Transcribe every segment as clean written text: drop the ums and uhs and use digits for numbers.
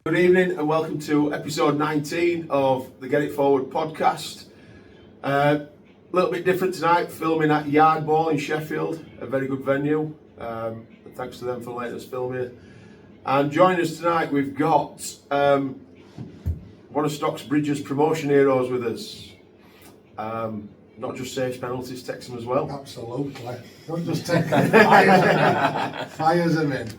Good evening and welcome to episode 19 of the Get It Forward podcast. A little bit different tonight, filming at Yardball in Sheffield, a very good venue. Thanks to them for letting us film here. And joining us tonight we've got one of Stocksbridge's promotion heroes with us. Not just saves penalties, takes them as well. Absolutely. Don't just take them, fires them in.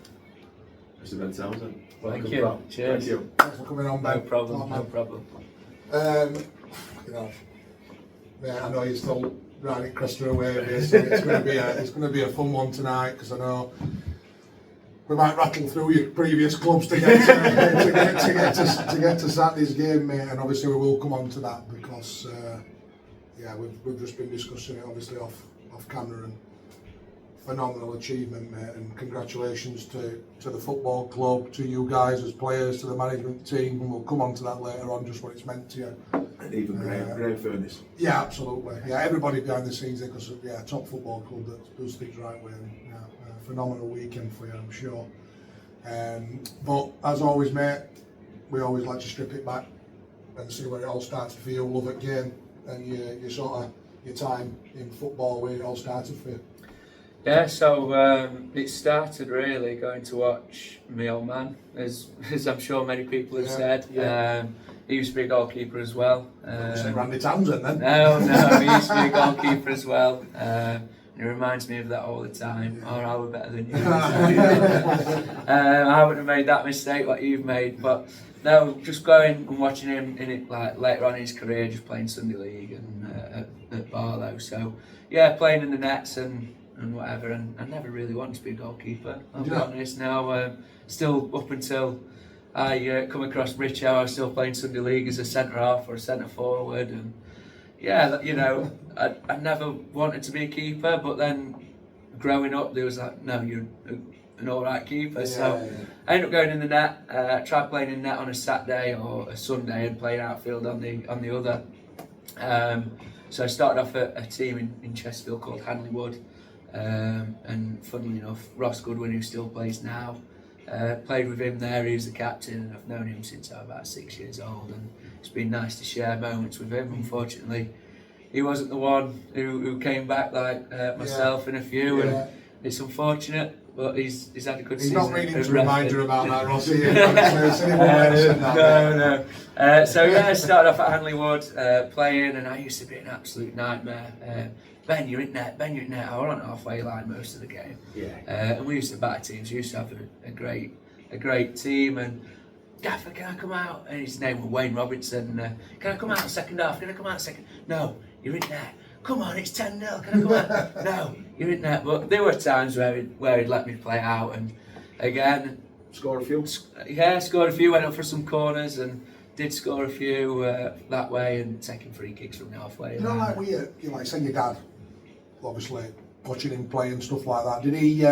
Mr. Ben Townsend. Thank you. Cheers. Thank you. Thanks for coming on, Ben. No problem. No problem. You know, yeah, I know you're still riding Cresta away with this, so it's going to be a fun one tonight because I know we might rattle through your previous clubs to get to Saturday's game, mate. And obviously we will come on to that because we've just been discussing it obviously off camera, and phenomenal achievement, mate, and congratulations to the football club, to you guys as players, to the management team, and we'll come on to that later on, just what it's meant to you. And even Graham Furness. Yeah, absolutely. Yeah, everybody behind the scenes, because top football club that does things right way. And, phenomenal weekend for you, I'm sure. But as always, mate, we always like to strip it back and see where it all started for you. Love it game and your sort of your time in football, where it all started for you. Yeah, so it started really going to watch my old man, as I'm sure many people have said. Yeah. He used to be a goalkeeper as well. Say Randy Townsend then? No, he used to be a goalkeeper as well. It reminds me of that all the time. Or I were better than you. I wouldn't have made that mistake what you've made, but no, just going and watching him in it, like later on in his career, just playing Sunday League and at Barlow. So yeah, playing in the nets and whatever, and I never really wanted to be a goalkeeper, I'll be honest. Now, still up until I come across Richo, I was still playing Sunday League as a centre half or a centre forward, and yeah, you know, I never wanted to be a keeper, but then growing up there was like, no, you're an alright keeper, so I ended up going in the net, tried playing in net on a Saturday or a Sunday and playing outfield on the other. So I started off at a team in Chesterfield called Handsworth. And funnily enough, Ross Goodwin, who still plays now, played with him there. He was the captain, and I've known him since I was about 6 years old, and it's been nice to share moments with him. Unfortunately, he wasn't the one who came back like myself and a few, and it's unfortunate, but he's had a good season. He's not reading to remind you about that, Ross. No. So yeah, I started off at Hanley Wood playing, and I used to be an absolute nightmare. Ben, you're in net. I was on halfway line most of the game. And we used to batter teams. We used to have a great team. And Gaffer, can I come out? And his name was Wayne Robinson. Can I come out second half? No, you're in net. Come on, it's 10-0. Can I come out? No, you're in net. But there were times where he'd let me play out, and again, Scored a few. Scored a few. Went up for some corners and did score a few that way, and taking free kicks from the halfway. You know, like you like saying your dad, obviously watching him play and stuff like that. Did he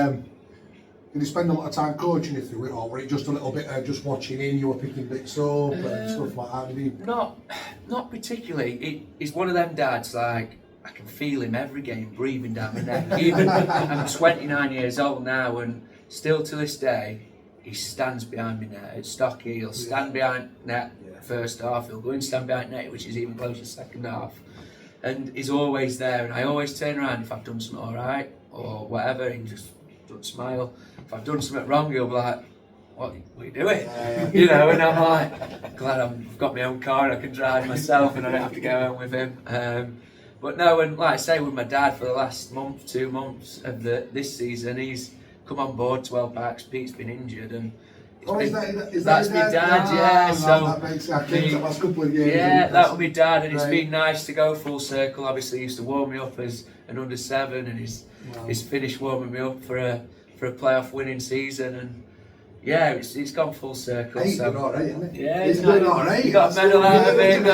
spend a lot of time coaching you through it, or were it just a little bit just watching in? You were picking bits up and stuff like that. Did he? Not particularly. He's one of them dads, like I can feel him every game breathing down my neck. Even I'm 29 years old now, and still to this day, he stands behind me net at Stocky. He'll stand behind net first half. He'll go and stand behind net, which is even closer second half. And he's always there, and I always turn around if I've done something alright or whatever, and just don't smile. If I've done something wrong, he'll be like, what are you doing? You know, and I'm like, glad I've got my own car and I can drive myself and I don't have to go home with him. But no, and like I say, with my dad for the last 2 months of this season, he's come on board to help out. Pete's been injured, and that's my dad, so that makes I came to the last couple of years. That will be dad, and it's been nice to go full circle. Obviously, he used to warm me up as an under 7, and he's finished warming me up for a playoff winning season, and yeah, it's gone full circle. He's doing alright, hasn't he? Yeah, he's doing alright. He got a medal out of it,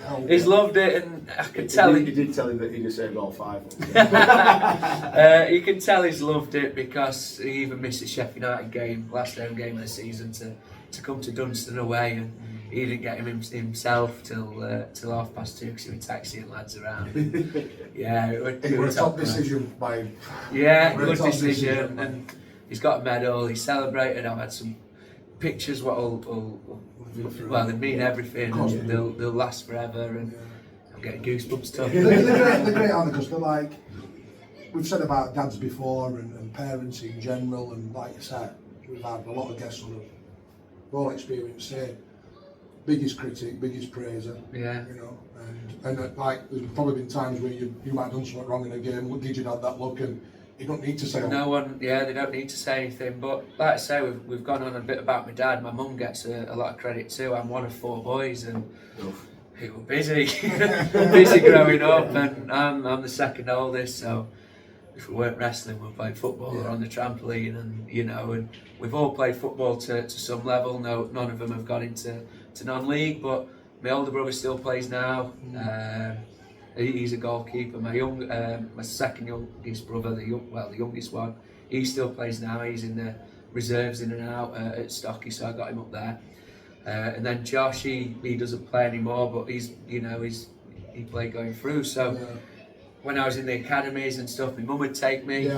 and he's loved it, and I could tell You did tell him that he just saved all 5. You can tell he's loved it, because he even missed the Sheffield United game, last home game of the season, to come to Dunstan away, and he didn't get himself till 2:30 because he was taxiing lads around. It was a top decision by. Yeah, good decision, and he's got a medal. He celebrated. I've had some pictures what'll well, they mean everything, and they'll last forever, and I'm getting goosebumps talking. They're great, aren't they? Because they're like, we've said about dads before, and parents in general, and like you said, we've had a lot of guests on them. We've all experienced same. Biggest critic, biggest praiser. Yeah. You know, and like there's probably been times where you might have done something wrong in a game. What did you have that look? And you don't need to say. No one, yeah, they don't need to say anything. But like I say, we've gone on a bit about my dad. My mum gets a lot of credit too. I'm one of 4 boys, and we were busy, busy growing up, and I'm the second oldest. So if we weren't wrestling, we were playing football or on the trampoline, and you know, and we've all played football to some level. No, none of them have gone into non-league, but my older brother still plays now. He's a goalkeeper. My second youngest brother, the youngest one, he still plays now. He's in the reserves in and out at Stocky, so I got him up there. And then Josh, he doesn't play anymore, but he played going through. So when I was in the academies and stuff, my mum would take me.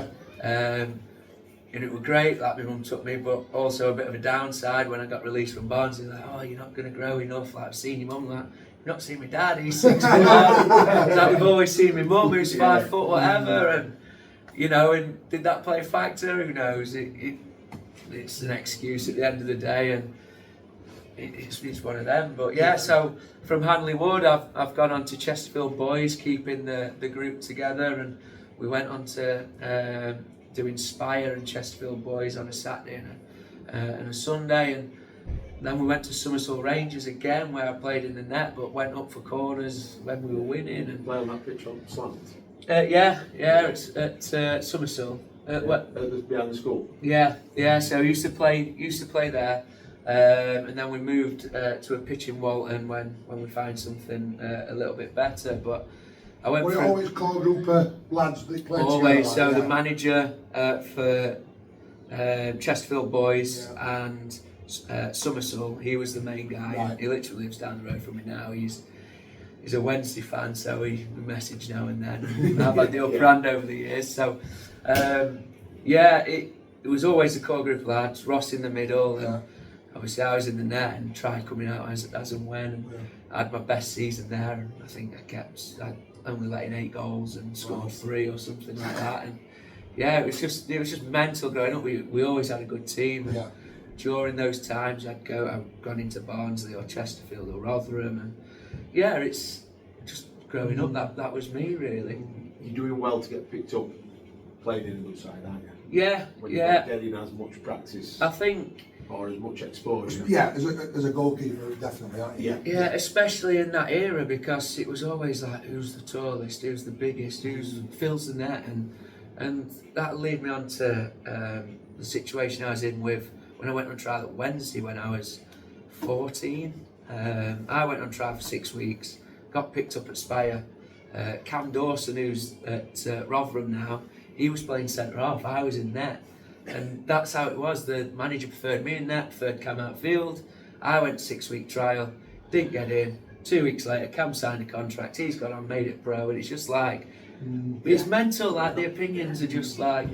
And it was great, like my mum took me, but also a bit of a downside when I got released from Barnsley. Like, oh, you're not going to grow enough. Like, I've seen your mum. Like, you've not seen my dad. He's 6 foot. Like, we've always seen my mum, who's 5 foot, whatever. And you know, and did that play a factor? Who knows? It's an excuse at the end of the day, and it's one of them. But yeah, so from Hanley Wood, I've gone on to Chesterfield Boys, keeping the group together, and we went on to doing Spire and Chesterfield Boys on a Saturday and a Sunday, and then we went to Somerset Rangers again, where I played in the net, but went up for corners when we were winning. And play on that pitch on slant. It's at Somerset. Behind the school. Yeah. So I used to play there, and then we moved to a pitch in Walton when we found something a little bit better. But I went. Were you always core group of lads that played always. together? So the manager for Chesterfield Boys and Somerset, he was the main guy. Right. He literally lives down the road from me now. He's a Wednesday fan, so we message now and then. I've had the upper hand over the years. So it was always a core group of lads. Ross in the middle, and obviously I was in the net and tried coming out as and when. And I had my best season there, and I think I only let in 8 goals and scored 3 or something like that. And it was just mental growing up. We always had a good team. And during those times, I've gone into Barnsley or Chesterfield or Rotherham, and it's just growing up. That was me really. You're doing well to get picked up playing in a good side, aren't you? When you don't get in as much practice. I think. Or as much exposure. Yeah, as a goalkeeper, definitely, aren't you? Yeah, especially in that era, because it was always like, who's the tallest, who's the biggest, who fills the net, and that led me on to the situation I was in with when I went on trial at Wednesday when I was 14. I went on trial for 6 weeks, got picked up at Spire. Cam Dawson, who's at Rotherham now, he was playing centre half, I was in net. And that's how it was. The manager preferred me in net, preferred Cam outfield. I went 6-week trial, didn't get in. 2 weeks later, Cam signed a contract. He's gone on, made it pro, and it's just like it's mental. Like the opinions are just like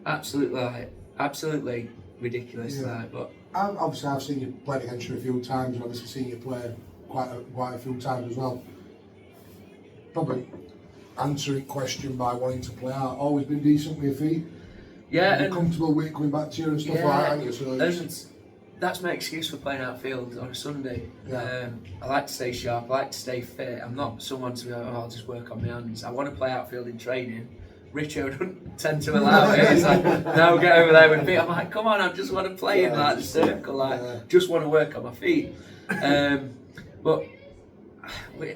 absolutely ridiculous. But I've seen you play against you a few times, and obviously seen you play quite a few times as well. Probably answering question by wanting to play out. Always been decent with your feet. Yeah, and comfortable with coming back to you and stuff like that, aren't you? So and that's my excuse for playing outfield on a Sunday. I like to stay sharp, I like to stay fit. I'm not someone to go, I'll just work on my hands. I want to play outfield in training. Richo don't tend to allow it. He's like, no, get over there with me. I'm like, come on, I just want to play in like the circle, just want to work on my feet. But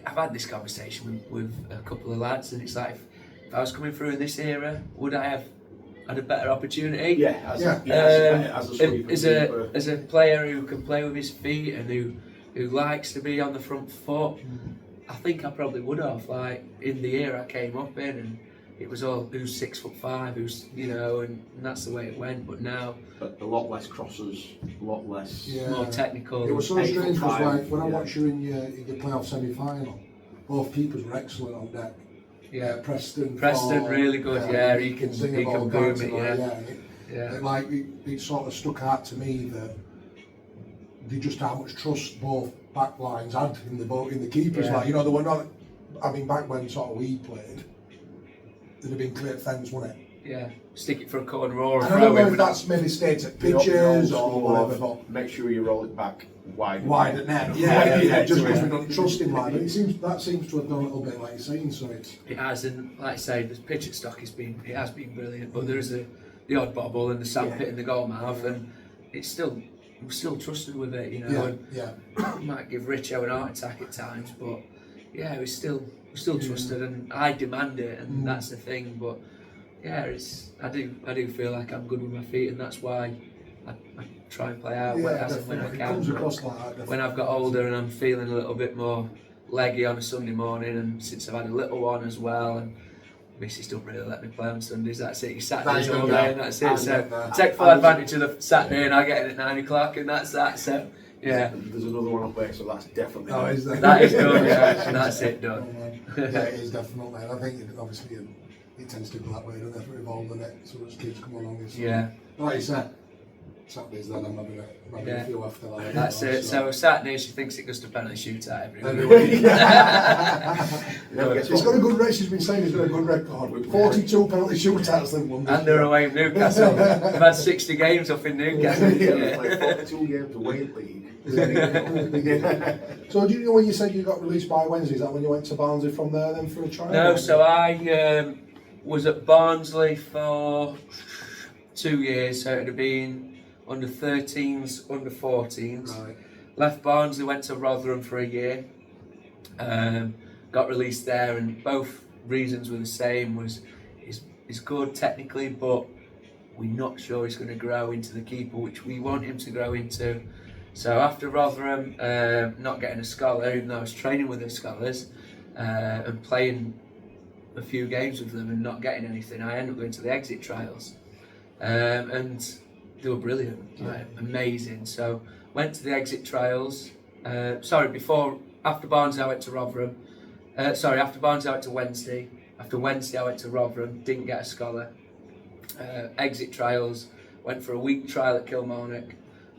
I've had this conversation with a couple of lads, and it's like, if I was coming through in this era, would I have had a better opportunity? As a player who can play with his feet and who likes to be on the front foot, I think I probably would have. Like in the era I came up in, and it was all who's 6'5", who's and that's the way it went. But now a lot less crosses, a lot less more technical. It was so strange because like when I watched you in your playoff semi-final, both keepers were excellent on deck. Preston really good. He can boom it. It sort of stuck out to me that just how much trust both back lines had in the keepers. Yeah. Like, you know, they were not. I mean, back when sort of we played, there'd have been clear fence, wouldn't it? Yeah, stick it for a corner or a And I don't throw know in. if that's maybe states at The old pitches school or whatever, of but make sure you roll it back wide. wide at net. Just because we don't trust him like that. That seems to have done a little bit like you're saying, so it's... It has, and like I say, the pitch at Stock has been brilliant, but there is the odd bobble and the sandpit in the goal mouth, and we're still trusted with it, you know. We might give Richo an heart attack at times, but yeah, we're still trusted, and I demand it, and that's the thing. But yeah, I do feel like I'm good with my feet, and that's why I try and play out as and when I It can. comes across like that, definitely. When I've got older and I'm feeling a little bit more leggy on a Sunday morning, and since I've had a little one as well, and Missus don't really let me play on Sundays, that's it. You Saturdays all day, and that's it. So take full advantage of the Saturday, and I get in at 9 o'clock, and that's that. So yeah. There's another one up there, so that's definitely. Oh, is there? That is done, yeah. That's it done. Yeah, it is definitely. And I think obviously it tends to go that way, doesn't it? Evolve the net, so as kids come along. Yeah. Like you said, Saturdays then I'm having a few after that. That's it. So Saturday she thinks it goes to penalty shootout every week. He's got a good record. She's been saying he's got a good record. 42 penalty shootouts they've won. And they're away in Newcastle. We've had 60 games up in Newcastle. Yeah, like 42 games away in league. So do you know when you said you got released by Wednesday, is that when you went to Barnsley from there then for a trial? No, so I was at Barnsley for 2 years, so it would have been under 13s, under 14s. Right. Left Barnsley, went to Rotherham for a year. Got released there, and both reasons were the same. He's good technically, but we're not sure he's going to grow into the keeper which we want him to grow into. So after Rotherham, not getting a scholar, even though I was training with the scholars and playing a few games with them and not getting anything, I ended up going to the exit trials, and they were brilliant, like, amazing. So went to the exit trials. After Barnsley I went to Rotherham. After Barnsley I went to Wednesday. After Wednesday I went to Rotherham. Didn't get a scholar. Exit trials. Went for a week trial at Kilmarnock,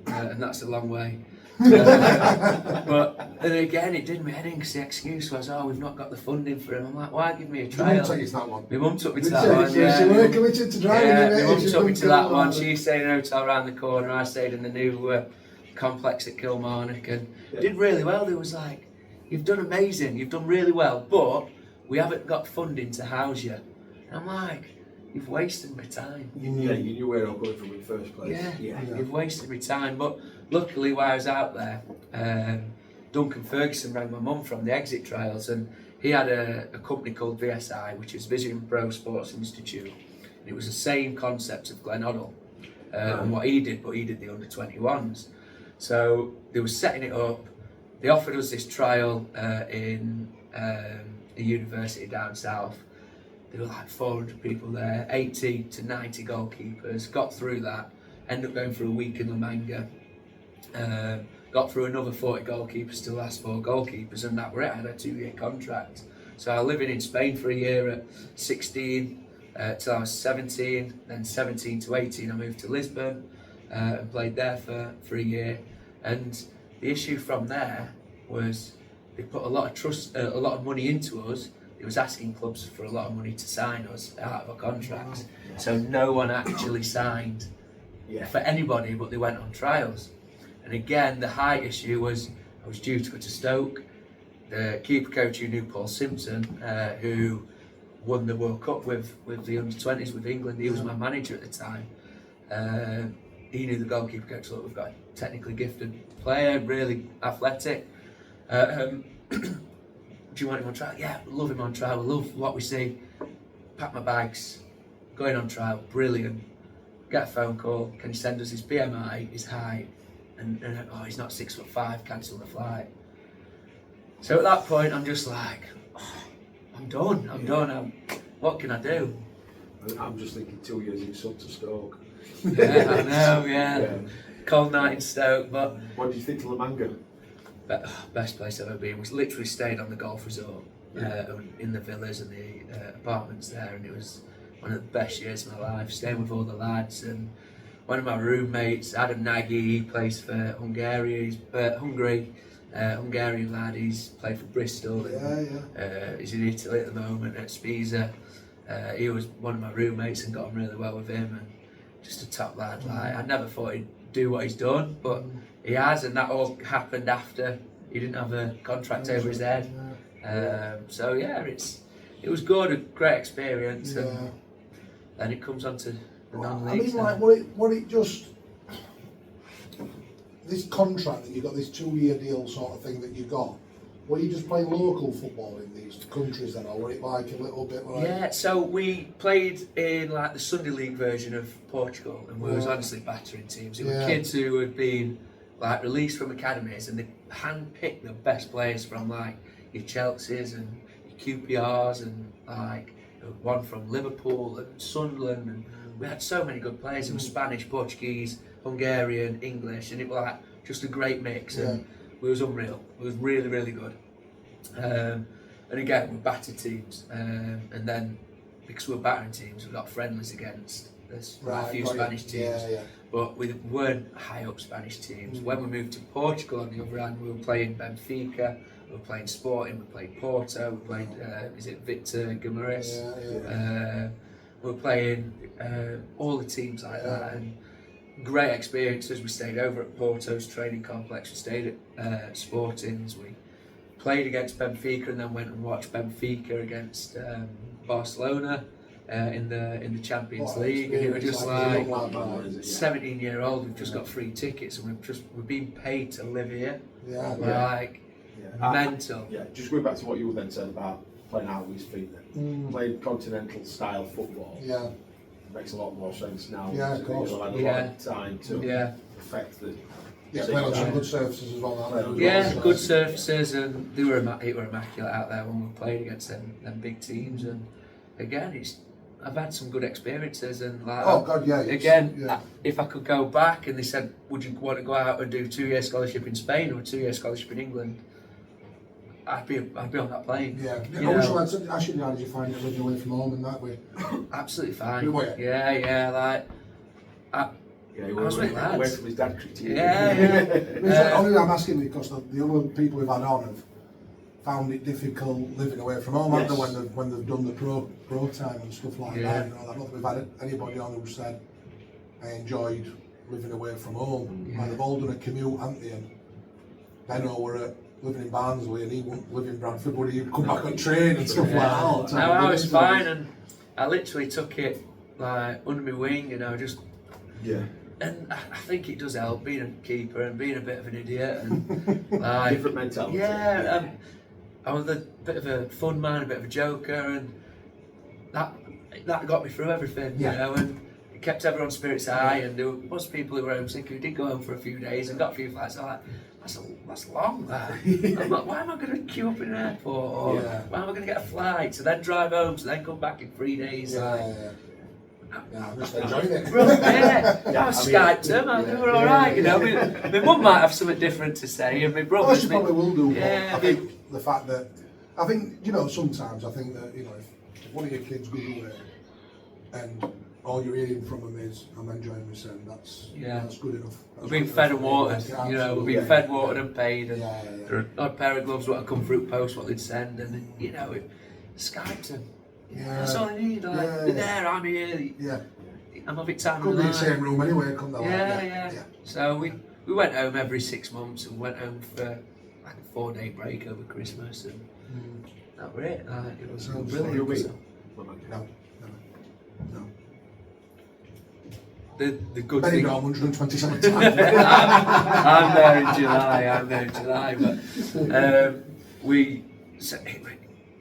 and that's a long way. But then again, it did me head in because the excuse was, we've not got the funding for him. I'm like, why give me a trial? Your mum took you to that one? My mum took me to that one, So she were committed to driving my mum it. took me to that one. She stayed in a hotel around the corner. I stayed in the new complex at Kilmarnock, and did really well. They was like, you've done amazing, you've done really well, but we haven't got funding to house you. And I'm like, you've wasted my time. You knew where I was going from in the first place. Yeah. You've wasted my time. But luckily, while I was out there, Duncan Ferguson rang my mum from the exit trials, and he had a company called VSI, which is Vision Pro Sports Institute. And it was the same concept of Glenn Hoddle and what he did, but he did the under 21s. So they were setting it up. They offered us this trial in a university down south. There were like 400 people there, 80 to 90 goalkeepers. Got through that, ended up going for a week in La Manga. Got through another 40 goalkeepers to the last 4 goalkeepers, and that were it. I had a 2-year contract. So I was living in Spain for a year at 16 till I was 17. Then 17 to 18 I moved to Lisbon and played there for a year. And the issue from there was they put a lot of money into us. It was asking clubs for a lot of money to sign us out of a contract. So no one actually signed for anybody, but they went on trials. And again, the high issue was I was due to go to Stoke. The keeper coach who knew Paul Simpson, who won the World Cup with the under-20s with England, he was my manager at the time. He knew the goalkeeper coach. Look, we've got a technically gifted player, really athletic. Do you want him on trial? Yeah, love him on trial. Love what we see. Pack my bags, going on trial. Brilliant. Get a phone call. Can you send us his BMI, his height, and he's not 6'5". Cancel the flight. So at that point, I'm just like, I'm done. I'm done. What can I do? I'm just thinking 2 years in sub to Stoke. Yeah, I know. Yeah. Cold night in Stoke, but. What do you think of La Manga? Best place I've ever been. We literally stayed on the golf resort in the villas and the apartments there, and it was one of the best years of my life. Staying with all the lads, and one of my roommates, Adam Nagy, he plays for Hungary. Hungarian lad. He's played for Bristol. He's in Italy at the moment at Spezia. He was one of my roommates and got on really well with him, and just a top lad. Like, I never thought he'd do what he's done, but he has, and that all happened after he didn't have a contract over his head. So yeah, it was good, a great experience, and then it comes on to the non-league. I mean, like, what it just, this contract that you got, this 2-year deal sort of thing that you got, were you just playing local football in these countries then, or were it like a little bit like... Yeah, so we played in like the Sunday League version of Portugal, and we was honestly battering teams. It were kids who had been like released from academies, and they hand-picked the best players from like your Chelseas and your QPRs, and like one from Liverpool and Sunderland, and we had so many good players. It was Spanish, Portuguese, Hungarian, English, and it was like just a great mix, and it was unreal. It was really, really good. And again, we battered teams, and then because we were battering teams, we got friendlies against a few Spanish teams, but we weren't high up Spanish teams. When we moved to Portugal, on the other hand, we were playing Benfica, we were playing Sporting, we played Porto, we played Victor Guimarães, we were playing all the teams like that, and great experiences. We stayed over at Porto's training complex, we stayed at Sporting's, we played against Benfica, and then went and watched Benfica against Barcelona in the Champions League, and it was just like 17-year-old. We've just got free tickets, and we've been paid to live here. Mental. Just going back to what you were then said about playing out with his feet then. Playing continental style football. Makes a lot more sense now. Of course. You'll have a lot of time to perfect the... playing on some good surfaces as well. Good surfaces, and it were immaculate out there when we played against them big teams. And again, I've had some good experiences, and like if I could go back and they said, would you want to go out and do a 2-year scholarship in Spain or a 2-year scholarship in England, I'd be on that plane. Actually, how did you find it living away from home in that way? Absolutely fine. Like he was away from his dad critique. Only I'm asking because the other people we've had on have found it difficult living away from home, haven't they, when they've done the pro time and stuff like that. You know, I don't think we've had anybody on who said I enjoyed living away from home. Like, they've all done a commute, haven't they? And Benno were living in Barnsley, and he wouldn't live in Bradford, but he'd come back on train and stuff like that. No, I was fine, and I literally took it like under my wing, just. And I think it does help being a keeper and being a bit of an idiot and like different mentality. I was a bit of a fun man, a bit of a joker, and that got me through everything, and it kept everyone's spirits high. And there was people who were homesick who did go home for a few days and got a few flights. I'm like, that's long, that. I'm like, why am I going to queue up in an airport? Or why am I going to get a flight to then drive home to then come back in 3 days? I'm just enjoying it. I Skyped them, they were alright, My mum might have something different to say, and my brother... she probably will do, but I think the fact that... I think, sometimes I think that, if one of your kids goes away and all you're hearing from them is, I'm enjoying myself, that's good enough. We've been fed and watered, we've been fed, watered and paid, and there are odd pair of gloves what would come through post, what they'd send, and Skyped them. That's all I need. They're there, I'm here. I'm having time. Could be in the same room anyway, couldn't they? So we went home every 6 months and went home for like a 4-day break over Christmas, and that was it. It was brilliant. No. The good thing. 127 times. I'm there in July, but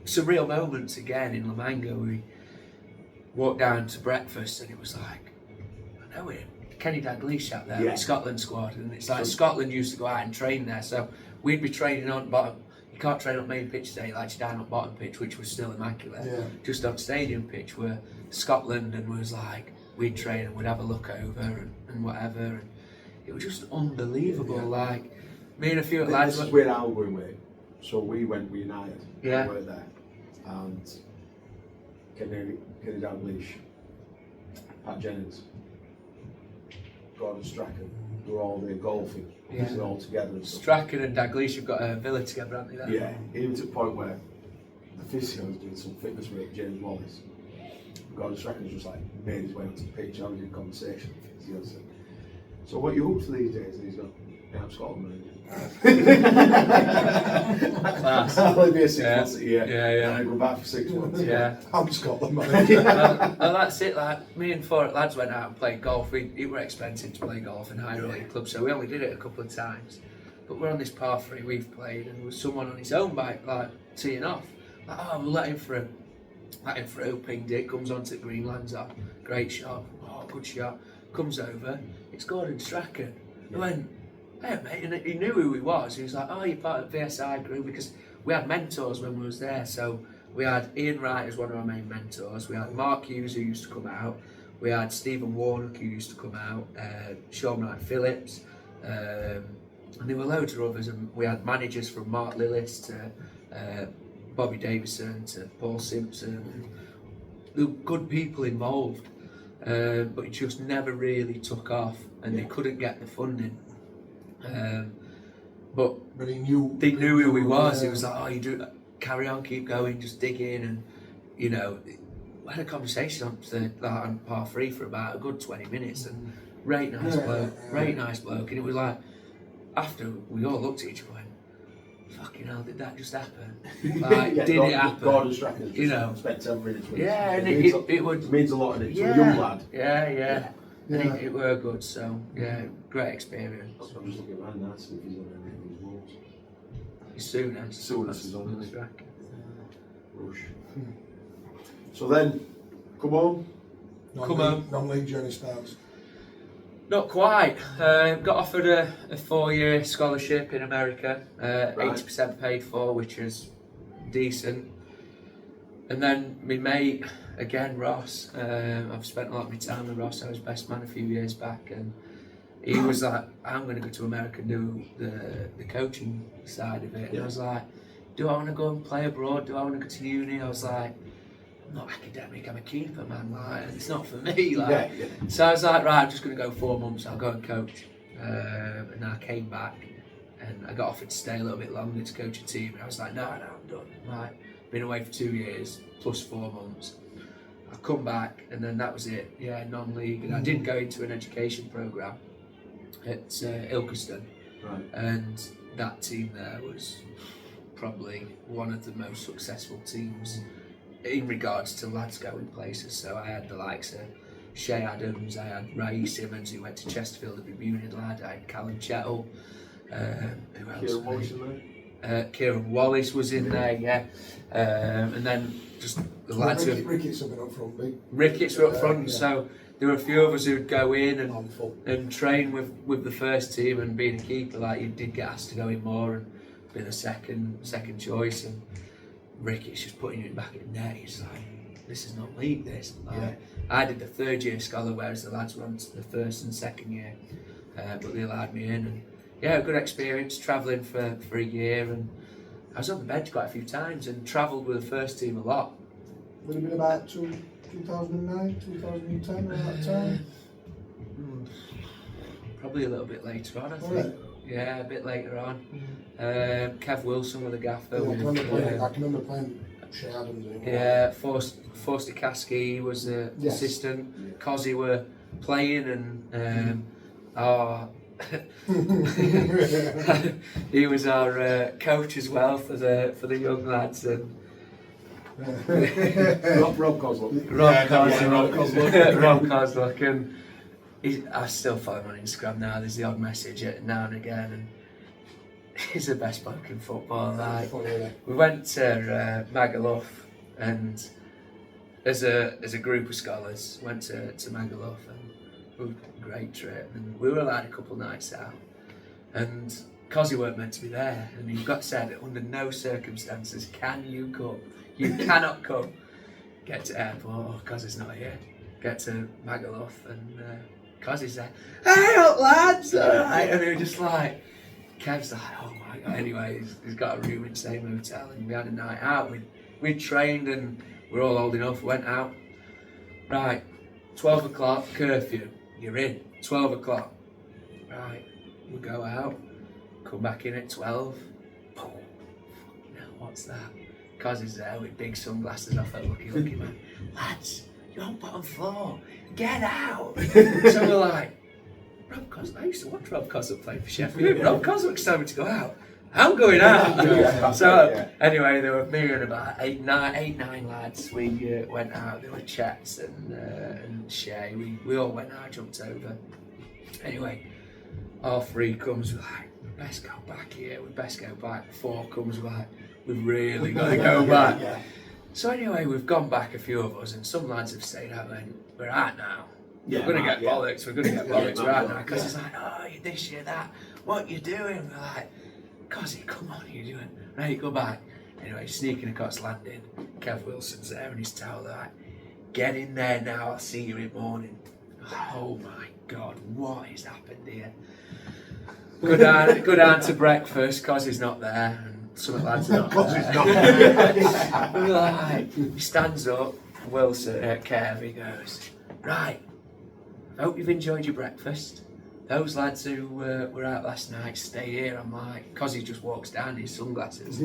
surreal moments again in La Manga. We walked down to breakfast and it was like, I know him, Kenny Dalglish out there, the Scotland squad, and it's like Scotland used to go out and train there, so we'd be training on bottom. You can't train on main pitch today, like you're down on bottom pitch, which was still immaculate, just on stadium pitch where Scotland, and was like, we'd train and we'd have a look over and whatever, and it was just unbelievable. Like me and a few lads. This is where I was going with. So we went with United. We were there, and Kenny Dalglish, Pat Jennings. Gordon Strachan, they were all there golfing, Yeah. so all together and stuff. Strachan and Dalglish have got a villa together, haven't they? Yeah, even to the point where the physio was doing some fitness work, James Wallace. Gordon Strachan's just like made his way up to the pitch, having a conversation with the physio. Said, so what you up to these days? And he's gone, yeah, I'm Scotland manager. Class. I'll only be a 6 Yeah. months a year. Yeah. And I go back for 6 months. Yeah. I'm Scotland manager. Well, that's it. Like me and four lads went out and played golf. It were expensive to play golf in higher league clubs, so we only did it a couple of times. But we're on this par 3 we've played, and there was someone on his own bike like teeing off. Like, oh, we'll let him through. Let him through. Pinged it. Comes onto the green, lands up. Great shot. Oh, good shot. Comes over. It's Gordon Strachan. He went, hey mate, and he knew who he was. He was like, oh, you're part of the VSI group, because we had mentors when we was there. So we had Ian Wright as one of our main mentors. We had Mark Hughes, who used to come out. We had Stephen Warnock, who used to come out. Sean Wright Phillips, and there were loads of others. And we had managers from Mark Lillis to Bobby Davison to Paul Simpson. There were good people involved, but it just never really took off, and they couldn't get the funding. But But he knew. they knew who he was. He was like, oh, you do carry on, keep going, just dig in. And we had a conversation on par 3 for about a good 20 minutes, and right nice bloke. And it was like, after we all looked at each other, went, fucking hell, did that just happen? Like, Yeah, did it happen? Gordon Strachan You spent 10 minutes with us. Yeah, and it would means a lot to him. yeah, A young lad. Yeah. And Yeah. it were good, so yeah, great experience. I'm just looking around now to see if he's on any of these walls. As soon as He's on it. Strachan. Rush. So then, come on. Non-league journey starts. Not quite. Got offered a 4-year scholarship in America, 80% paid for, which is decent. And then my mate, again Ross, I've spent a lot of my time with Ross. I was best man a few years back, and he was like, I'm going to go to America and do the coaching side of it. And I was like, do I want to go and play abroad? Do I want to go to uni? I was like, I'm not academic, I'm a keeper, man. Like, it's not for me. Like. Yeah. So I was like, right, I'm just going to go 4 months, I'll go and coach. And I came back and I got offered to stay a little bit longer to coach a team. And I was like, no, I'm done. Like, been away for 2 years, plus 4 months. I come back and then that was it. Yeah, non-league. And I did go into an education programme at Ilkeston. Right. And that team there was probably one of the most successful teams in regards to lads going places. So I had the likes of Shay Adams, I had Ray Simmons, who went to Chesterfield to be Munich lad, I had Callum Chettle, who else? Kieran Wallace in there? Kieran Wallace was in there, yeah. And then just the lads who... Ricketts have been up front, big. Ricketts were up front, Yeah. So there were a few of us who'd go in Handful. and train with the first team, and being a keeper, like, you did get asked to go in more and be the second choice. And Ricketts just putting you back in net. He's like, this is not league, this. Like, I did the 3rd year scholar, whereas the lads were on to the 1st and 2nd year. But they allowed me in, and yeah, a good experience travelling for a year. And I was on the bench quite a few times and travelled with the first team a lot. Would have been about 2009, 2010 around that time. Probably a little bit later on, I think. Right. Yeah, a bit later on. Kev Wilson with the gaffer. Yeah, with, I can remember playing Shay Adams. yeah, Forster Kasky was the Yes. assistant. Yeah. Cozzy were playing, and he was our coach as well for the young lads. And Rob Coslock. Rob Coslock, and I still follow him on Instagram now. There's the odd message now and again, and he's the best bloke in football. Like, we went to Magaluf, and as a group of scholars went to Magaluf, and it was a great trip. And we were allowed a couple of nights out, and Cozzy weren't meant to be there, and he got said under no circumstances can you come. You cannot come. Get to airport, oh, Cozzy's not here. Get to Magaluf, and Cozzy's there, hey up lads, alright. And we were just like, Kev's like, oh my god. Anyway, he's got a room in the same hotel, and we had a night out. We trained, and we're all old enough, went out. Right, 12 o'clock, curfew. you're in. 12 o'clock. Right, we go out, come back in at 12. Boom. Now, what's that? Cos is there with big sunglasses off at Lucky Man. Lads, you're on bottom floor. Get out. So we're like, Rob Coswick, I used to watch Rob Coswick play for Sheffield. Rob Coswick's telling me to go out. I'm going out. So anyway, there were me and about eight, nine lads. We went out. There were Chets and Shay. We all went out, jumped over. Anyway, all three comes. We're like, we best go back here. We best go back. 4 comes. We're like, we've really got to go back. So anyway, we've gone back, a few of us, and some lads have stayed out. And we're out now. We're going to get bollocks. We're going to get bollocks. We're out now because it's like, oh, you this, you that. What you doing? We're like, Cosy, come on, you doing? Right, go back. Anyway, sneaking across landing. Kev Wilson's there in his towel. They're like, get in there now. I'll see you in the morning. Oh my God, what has happened here? Go down to breakfast. Cosy's not there, and some of the lads are not there. We're like, he stands up. Wilson, Kev, he goes, right. I hope you've enjoyed your breakfast. Those lads who were out last night, stay here. I'm like, cause he just walks down in his sunglasses.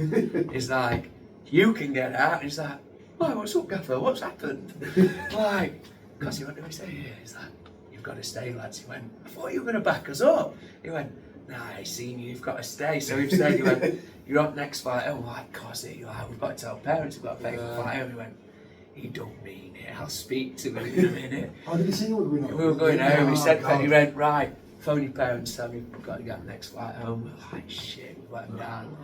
He's like, you can get out. He's like, oh, what's up, Gaffer? What's happened? Like, cause what do we say here? He's like, you've got to stay, lads. He went, I thought you were going to back us up. He went, nah, I seen you, you've got to stay. So we've stayed. He went, you're on next flight home. I'm like, Cosy, like, we've got to tell parents we've got to pay for the flight home. He went, he don't mean it. I'll speak to him in a minute. How did he say you were going home? We were going home. He said, he went, right, phone your parents, tell me we've got to get the next flight home. We're like, shit, we let him down.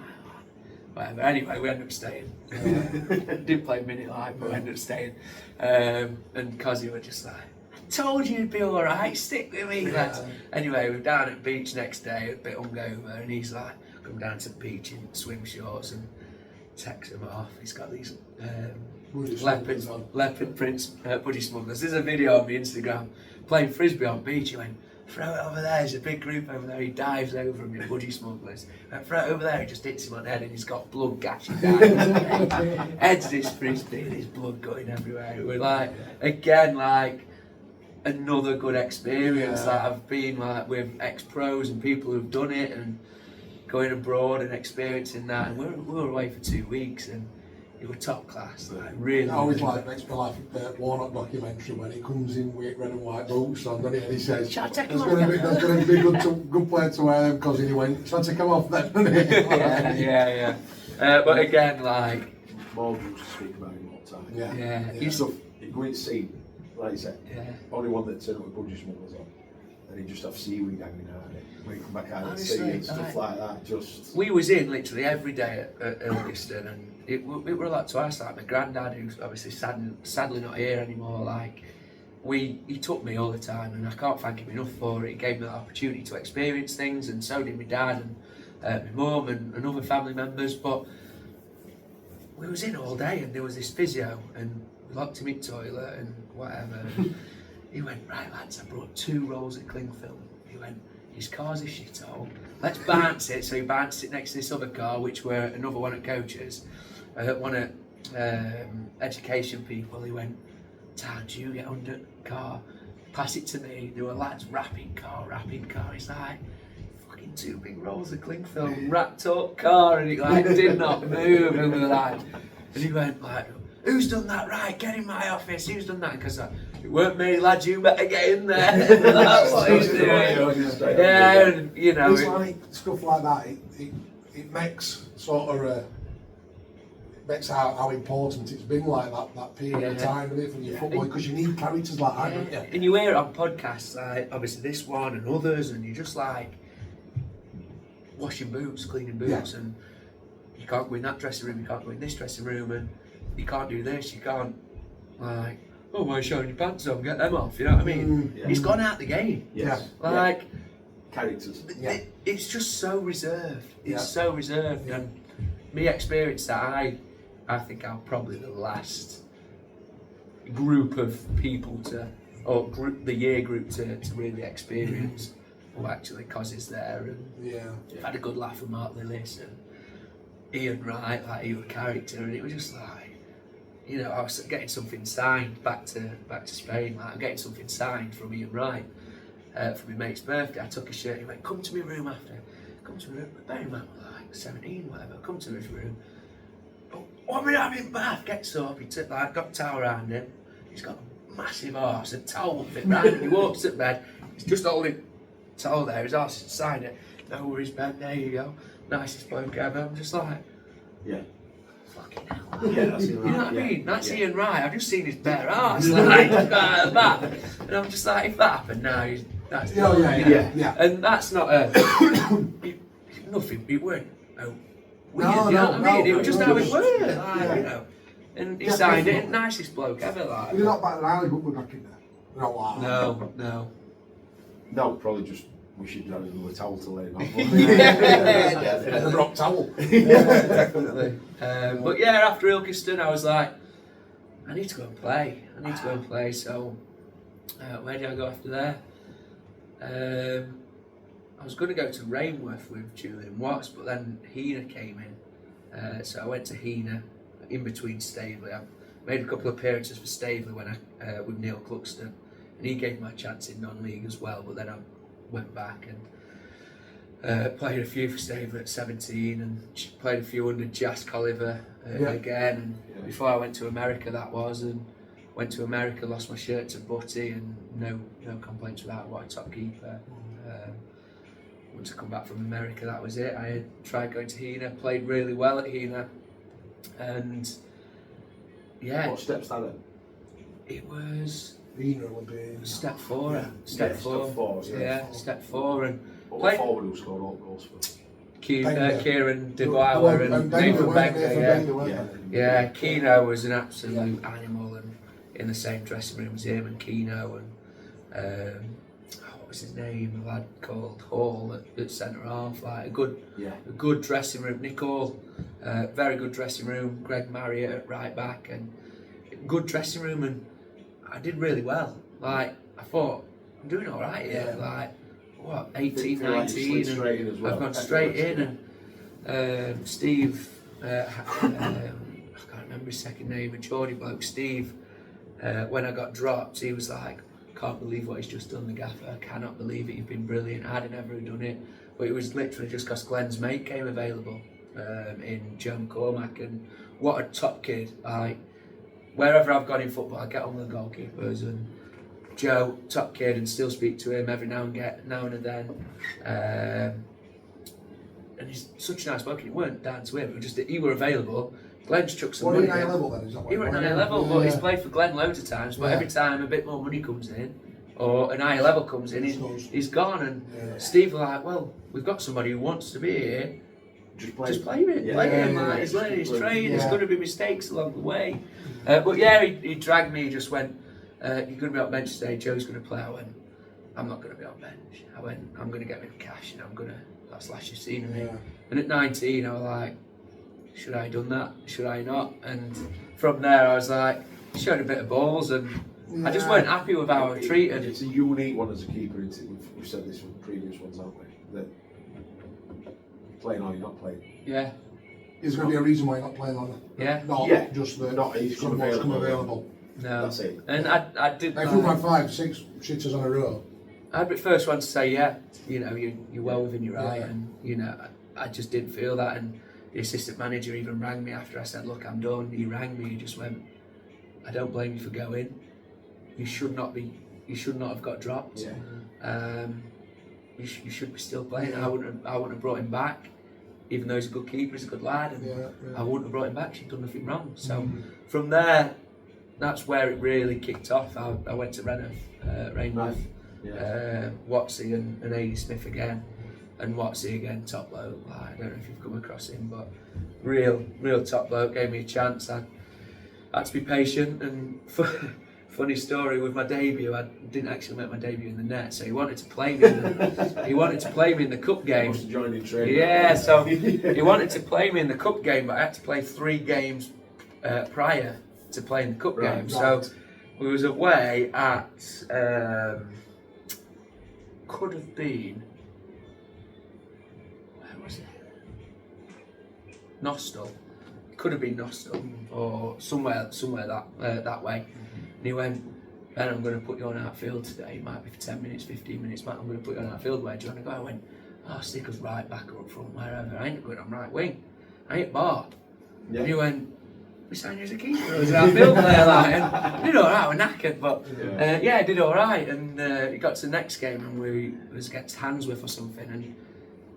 Whatever. Anyway, we ended up staying. Didn't play Minute Light, but we ended up staying. And Cosy were just like, I told you you'd be alright, stick with me, lads. Anyway, we were down at the beach next day, a bit hungover, and he's like, come down to the beach in swim shorts and text him off. He's got these leopard prints budgie smugglers. There's a video on my Instagram playing frisbee on the beach. He went, throw it over there, there's a big group over there. He dives over him, the budgie smugglers. Went, throw it over there, he just hits him on the head and he's got blood gashing down his head. Heads this frisbee and there's blood going everywhere. We're like, again, like another good experience that I've been like with ex-pros and people who've done it and going abroad and experiencing that. And we were away for 2 weeks and it was top class, like really. I always like makes me laugh at the Warnock documentary when he comes in with red and white boots on, doesn't he? And he says, "Shall I take there's them off?" going to be good player to wear them because he went, shall I take them off then? yeah. But again, like, Morgan used to speak about him all the time. Yeah. He's stuff, he'd go in sea, like you said, Yeah. only one that turned up with budgie smugglers on, and he'd just have seaweed hanging out of it. When he come back out of the sea and stuff like that, just... We was in literally every day at Ilkeston, and it were like twice. Like my granddad, who's obviously sadly not here anymore, like he took me all the time, and I can't thank him enough for it. He gave me the opportunity to experience things, and so did my dad and my mum and other family members. But we was in all day, and there was this physio, and we locked him in the toilet and whatever. And he went, right lads, I brought 2 rolls of cling film. He went, his car's a shithole. Let's bounce it. So he bounced it next to this other car, which were another one at coaches, one at education people. He went, Tad, you get under the car, pass it to me. There were lads wrapping car. He's like, fucking 2 big rolls of cling film, wrapped up car, and it like did not move. And we were like, and he went like, who's done that? Right, get in my office. Who's done that? Because it weren't me, lad. You better get in there. That's what he's doing. Yeah, and, you know. It's like stuff like that. It makes sort of it makes how important it's been like that period of time, isn't it, from your football? Because you need characters like that, don't you? And you hear it on podcasts, like obviously this one and others, and you're just like washing boots, cleaning boots, and you can't go in that dressing room, you can't go in this dressing room, and you can't do this, you can't, like, oh, why are you showing your pants on, get them off, you know what I mean? He's gone out the game. Like, characters. It's just so reserved. It's so reserved, and me experience that I think I'm probably the last group of people the year group to really experience. Well, actually, Cos is there, and I've had a good laugh with Mark Lillis and Ian Wright, like he was a character, and it was just like, you know, I was getting something signed back to Spain, like I'm getting something signed from Ian Wright, for my mate's birthday. I took his shirt, he went, come to my room after. Come to my room. Bear in mind, we're like 17, whatever. Come to his room. Oh, what am I having bath? Gets up, he took like, got a towel around him. He's got a massive arse, a towel won't fit round him. He walks to bed, he's just holding towel there, his arse inside it. No worries, Ben, there you go. Nicest bloke ever. I'm just like, Yeah. fucking hell. Yeah, that's Ian You know what I Wright, mean? That's yeah. Ian Wright. I've just seen his bare arse, like, that. And I'm just like, if that happened now, that's Yeah. And that's not a nothing. It weren't weird. No, you know what I mean? It no, was just no, how it it was- were, yeah. like, you know. And he Yeah, signed it. definitely. Nicest bloke ever, like. We're not back in Ireland, but we're back in there. We're not like No. No, probably just wish you'd had another towel to lay on. And a rock towel. Definitely. But yeah, after Ilkeston, I was like, I need to go and play. So, where did I go after there? I was going to go to Rainworth with Julian Watts, but then Heanor came in. So I went to Heanor in between Staveley. I made a couple of appearances for Staveley when I with Neil Cluxton, and he gave me a chance in non-league as well. But then I went back and played a few for Staveley at 17, and played a few under Jas Colliver again. And before I went to America, that was, and went to America, lost my shirt to Butty, and no complaints with that. What a top keeper. Once I come back from America, that was it. I had tried going to Heanor, played really well at Heanor, and yeah, What steps that in? it was Vina would be step four. Yeah. Step Yeah, four. step four, yeah. Step four, and What Play- forward who scored all goals for? Bender. Kieran The DeBauer one- and Bender, Nathan weren't they, Becker, for yeah. Bender, weren't Yeah. they? Yeah, Keno was an absolute animal, and in the same dressing room as him and Keno, and what was his name? A lad called Hall at centre half. Like a good dressing room. Nick Hall, very good dressing room. Greg Marriott at right back, and good dressing room. And I did really well. Like I thought, I'm doing all right here. Like what, 18, Feel like you 19, slid straight in as well. I've gone straight in, and Steve. I can't remember his second name, a Geordie bloke, Steve, when I got dropped, he was like, can't believe what he's just done, the gaffer, I cannot believe it, you've been brilliant, I'd have never done it, but it was literally just because Glenn's mate came available in Joe McCormack, and what a top kid. Like, wherever I've gone in football, I get on with the goalkeepers, and Joe, top kid, and still speak to him every now and then. And he's such a nice bloke, and it weren't down to him, it was just that he were available. Glenn's chucked some What are money you in. high level then? Is that what He were at an higher level, but he's played for Glenn loads of times, but every time a bit more money comes in, or an higher level comes in, he's gone, and Steve were like, well, we've got somebody who wants to be here, just play him, like, he's learning his trade, there's going to be mistakes along the way. But yeah, he dragged me, he just went, you're going to be on bench today, Joe's going to play. I went, I'm not going to be on bench. I went, I'm going to get me the cash, and that's the last you've seen of me. And at 19, I was like, should I have done that? Should I not? And from there, I was like, showed a bit of balls, and I just weren't happy with how I was treated. It's a unique one as a keeper, isn't it? We've said this with previous ones, haven't we? That playing or you're not playing. Yeah. Is there going to be a reason why you're not playing on it? Yeah. Not just that Not he's come someone's come available. available. No. That's it. And I did. If we've had 5, 6 shitters on a row, I'd be the first one to say, yeah, you're well within your right, Yeah. and I just didn't feel that, and the assistant manager even rang me after I said, look, I'm done. He rang me, he just went, I don't blame you for going. You should not have got dropped. Yeah. You should be still playing. I wouldn't have brought him back, even though he's a good keeper, he's a good lad, and I wouldn't have brought him back. She'd done nothing wrong. So from there, that's where it really kicked off. I went to Rainworth, Watsy and Aidy Smith again, and Watsy again, top bloke. I don't know if you've come across him, but real top bloke. Gave me a chance. I had to be patient, and funny story with my debut. I didn't actually make my debut in the net, so he wanted to play me. He wanted to play me in the cup game. Must have joined in training. Yeah, so he wanted to play me in the cup game, but I had to play 3 games prior to playing the cup game. So we was away at could have been, where was it? Nostell. Could have been Nostell or somewhere that way. And he went, Ben, I'm going to put you on outfield today. It might be for 10 minutes, 15 minutes. I'm going to put you on outfield. Where do you want to go? I went, stick us right back or up front, wherever. I ain't going on right wing. I ain't bar. Yeah. And he went, we signed you as a keeper. I was an outfield player, like, and I did all right. I was knackered, but I did all right. And it got to the next game, and it was against Handsworth or something. And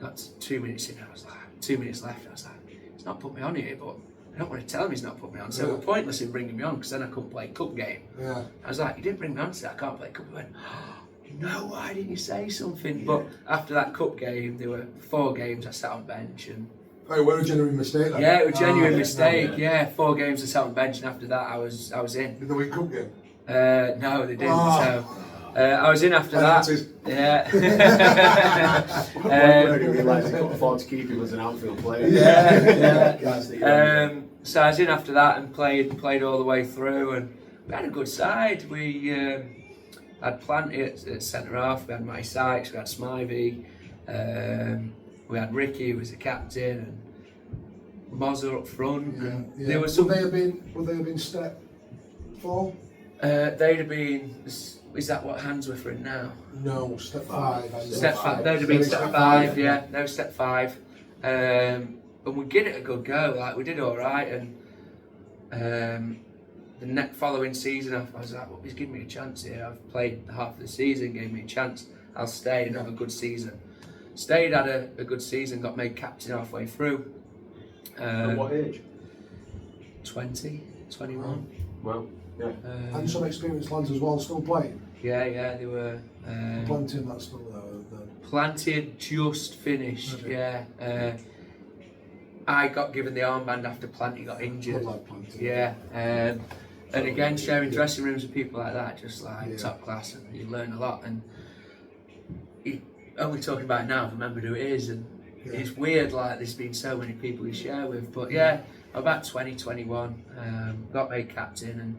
got to 2 minutes in. I was like, 2 minutes left. I was like, he's not put me on here, but I don't want to tell him he's not put me on. So it was pointless in bringing me on because then I couldn't play cup game. Yeah. I was like, you didn't bring me on today. I can't play cup. He went, no, why didn't you say something? But after that cup game, there were 4 games I sat on bench and. Oh, it was a genuine mistake then? Yeah, it was a genuine mistake. Yeah, 4 games I sat on bench, and after that, I was in. Did they win cup game? No, they didn't. So I was in after that. Yeah. When I realised he couldn't afford to keep him as an outfield player. So I was in after that and played all the way through, and we had a good side. We had Planty at centre half. We had Matty Sykes. We had Smivey. We had Ricky, who was the captain, and Mozza up front. And there was some. Would they have been step 4? They'd have been. Is that what Handsworth are in now? No, step 5. Step 5. They'd have been step 5. Yeah, no, step 5. And we gave it a good go. Like, we did all right, and the following season, I was like, well, he's given me a chance here. I've played half of the season, gave me a chance. I'll stay and have a good season. Stayed, had a good season, got made captain halfway through. At what age? 20, 21. Well, yeah. And some experienced lads as well, still playing? Yeah, they were. Planty and that still there? Planty had just finished, I got given the armband after Planty got injured. Yeah. And again, sharing dressing rooms with people like that, just like top class, and you learn a lot. And only talking about it now, I remember who it is, and it's weird, like there's been so many people you share with. But about 20, 21, got made captain, and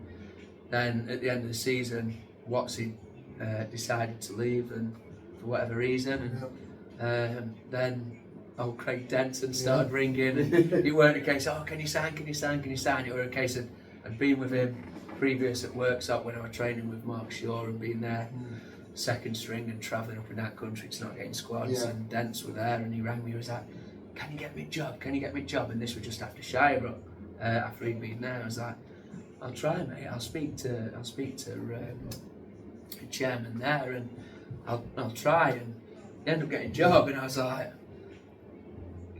then at the end of the season, Watsy decided to leave, and for whatever reason, and then old Craig Denton started ringing, and it weren't a case of, can you sign? It were a case of, I'd been with him previous at Workshop when I was training with Mark Shaw and being there second string and travelling up in that country to not getting squads, and Dents were there, and he rang me, he was like, can you get me a job? And this was just after Shire, after he'd been there. I was like, I'll try, mate. I'll speak to the chairman there, and I'll try. And he ended up getting a job, and I was like,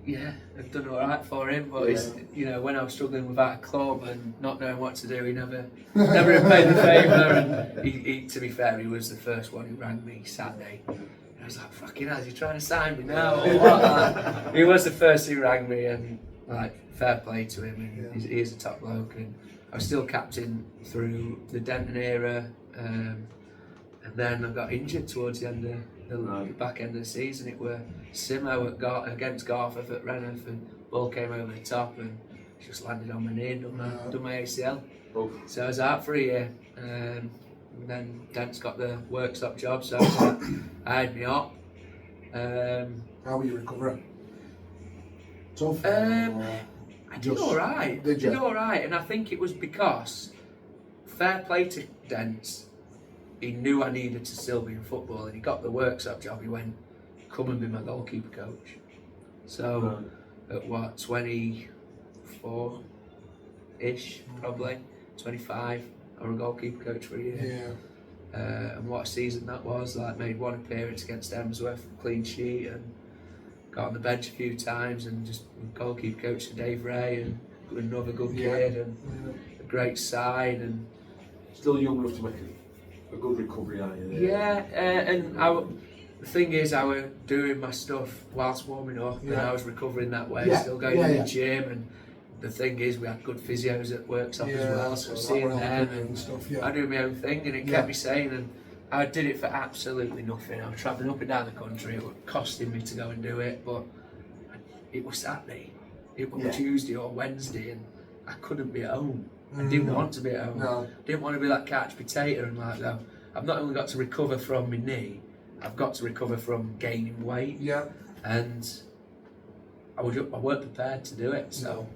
I've done all right for him. But it's, when I was struggling without a club and not knowing what to do, he never repaid the favour. And he, to be fair, he was the first one who rang me Saturday. And I was like, fucking hell, is he trying to sign me now or what? He was the first who rang me, and like, fair play to him. And he is a top bloke. And I was still captain through the Denton era, and then I got injured towards the end of the back end of the season. It were Simo against Garforth at Reneth, and ball came over the top and just landed on my knee and done my ACL. So I was out for a year, and then Dent's got the Workshop job, so I had me up. How were you recovering? Tough? I did alright. And I think it was because, fair play to Dents, he knew I needed to still be in football, and he got the Workshop job. He went, come and be my goalkeeper coach. So at what, 24-ish probably, 25, I was a goalkeeper coach for a year. And what a season that was. Like, made one appearance against Handsworth, clean sheet, and got on the bench a few times, and just goalkeeper coach to Dave Ray, and another good kid, and a great side, and still young enough to make a good recovery, aren't you? And the thing is, I was doing my stuff whilst warming up, and I was recovering that way, still going to the gym. And the thing is, we had good physios at Workshop as well, so seeing them and stuff, I do my own thing, and it kept me sane. And I did it for absolutely nothing. I was travelling up and down the country. It was costing me to go and do it, but it was Saturday, it was Tuesday or Wednesday, and I couldn't be at home. I didn't want to be at home. Didn't want to be like couch potato and like that. I've not only got to recover from my knee, I've got to recover from gaining weight. And I weren't prepared to do it. So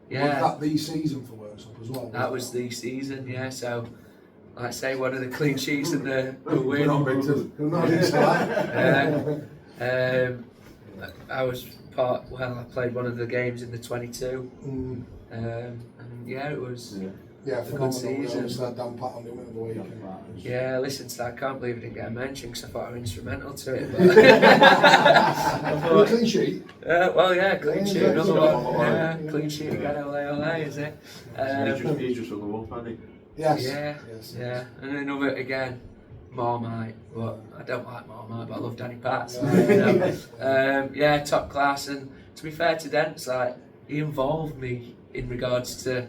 was that the season for Workshop as well? That was the season, So like I say, one of the clean sheets in the We're win. not big to, we're not into that. I was I played one of the games in the 22. And yeah, it was Yeah, a good phenomenal. season. Obviously, that Dan Pat on him at the weekend. Yeah, listen to that. I can't believe it didn't get a mention because I thought I was instrumental to it. But clean sheet. Well, yeah, clean sheet. Yeah, Another yeah. one. Yeah, clean sheet again. Ole, is it? He's just on the wall, hasn't he? Yes. Yeah, Yes. yeah. And another again, Marmite. But I don't like Marmite, but I love Danny Pats. Yeah, top class. And to be fair to Dents, like he involved me in regards to.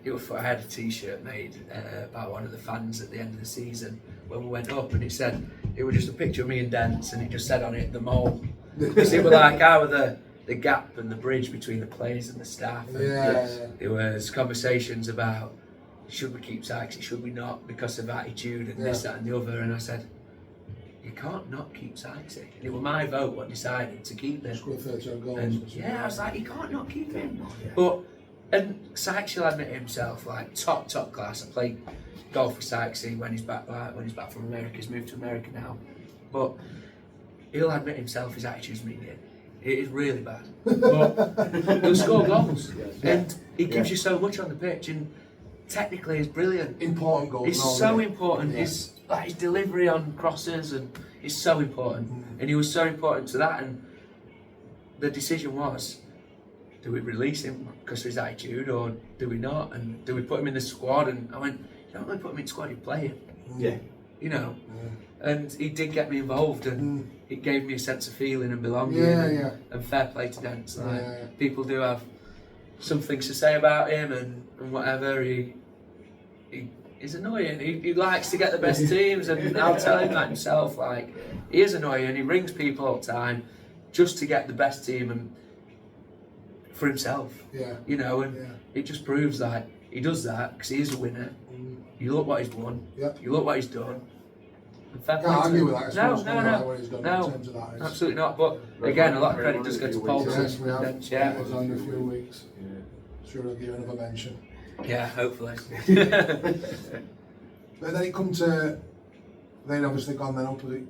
I had a T-shirt made by one of the fans at the end of the season when we went up, and it was just a picture of me and Dents, and it just said on it the mole. Because it was like I was the gap and the bridge between the players and the staff. And there was conversations about should we keep Sykes, should we not, because of attitude and this, that, and the other. And I said, you can't not keep Sykes. And it was my vote what decided to keep him. Scored 13 goals. And I was like, you can't not keep him. And Sykes will admit himself, like top class. I played golf with Sykes when he's back from America. He's moved to America now, but he'll admit himself his attitude's minging. It is really bad, but he'll score goals, and he gives you so much on the pitch. And technically, he's brilliant. Important goals. It's so important. His delivery on crosses and it's so important, and he was so important to that. And the decision was, do we release him because of his attitude, or do we not? And do we put him in the squad? And I went, you don't really put him in the squad, you play him. Yeah. You know? Yeah. And he did get me involved, and it gave me a sense of feeling and belonging. And fair play to Dents. Like, people do have some things to say about him and whatever. He's annoying. He likes to get the best teams, and I'll tell him that himself. Like, he is annoying. He rings people all the time just to get the best team and for himself, you know, and it just proves that he does that because he is a winner. You look what he's won, you look what he's done. Can't argue with that. No, absolutely not. But again, a lot of credit does go to Paul. Yes, we have. It was under a few weeks. Sure, I'll give you another mention. Yeah, hopefully. But then it come to, they'd obviously gone then up with it.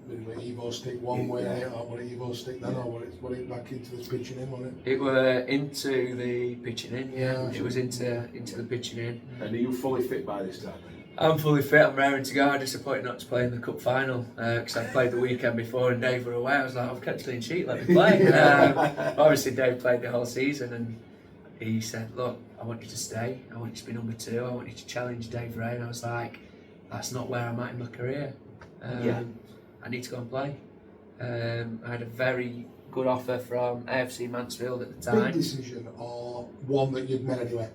Evo stick one way, or what Evo stick then, or what it back into this pitching in, wasn't it? It were into the pitching in, it was into the pitching in. And are you fully fit by this time? I'm fully fit, I'm raring to go. I'm disappointed not to play in the cup final because I played the weekend before and Dave were away. I was like, I've kept a clean sheet, let me play. Obviously Dave played the whole season and he said, look, I want you to stay, I want you to be number 2, I want you to challenge Dave Ray. And I was like, that's not where I'm at in my career. I need to go and play. I had a very good offer from AFC Mansfield at the time. Big decision or one that you'd made anyway?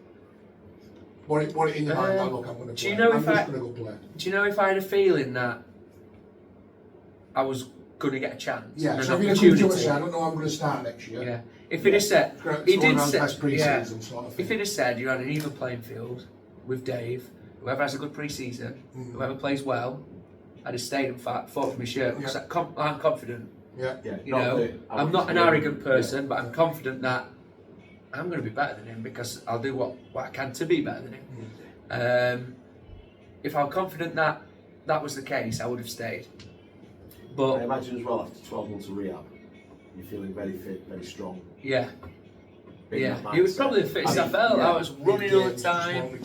What it in your mind, like, look, I'm going to play. Do you know I'm just going to go play. Do you know if I had a feeling that I was going to get a chance? Yeah, so if you're going to say, I don't know I'm going to start next year. Yeah. If he'd have said, he did say, sort of if he'd have said you're on an even playing field with Dave, whoever has a good pre-season, whoever plays well, I'd have stayed and fought for my shirt because I'm confident. You know, I'm not an arrogant person, but I'm confident that I'm going to be better than him because I'll do what I can to be better than him. If I'm confident that that was the case, I would have stayed. But I imagine as well, after 12 months of rehab, you're feeling very fit, very strong. Yeah. It was probably the fittest I felt. I was running all the time.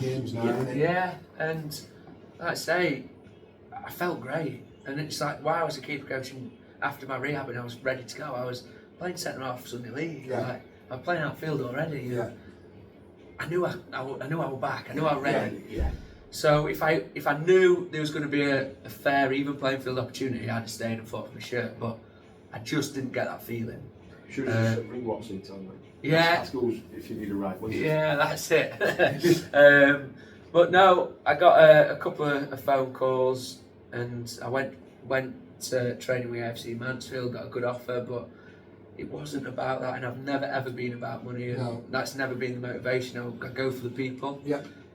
And like I say, I felt great, and it's like while I was a keeper coach and after my rehab and I was ready to go, I was playing centre half for Sunday League. Like, I'm playing outfield already. I knew I was back. I knew I was ready. So if I knew there was going to be a fair, even playing field opportunity, I'd have stayed and fought for my shirt. But I just didn't get that feeling. Should have just ring Watson, tell me. Yeah. Ask us if you need a ride. Yeah, that's it. But no, I got a couple of phone calls. And I went to training with AFC Mansfield, got a good offer, but it wasn't about that, and I've never ever been about money, and that's never been the motivation. I go for the people.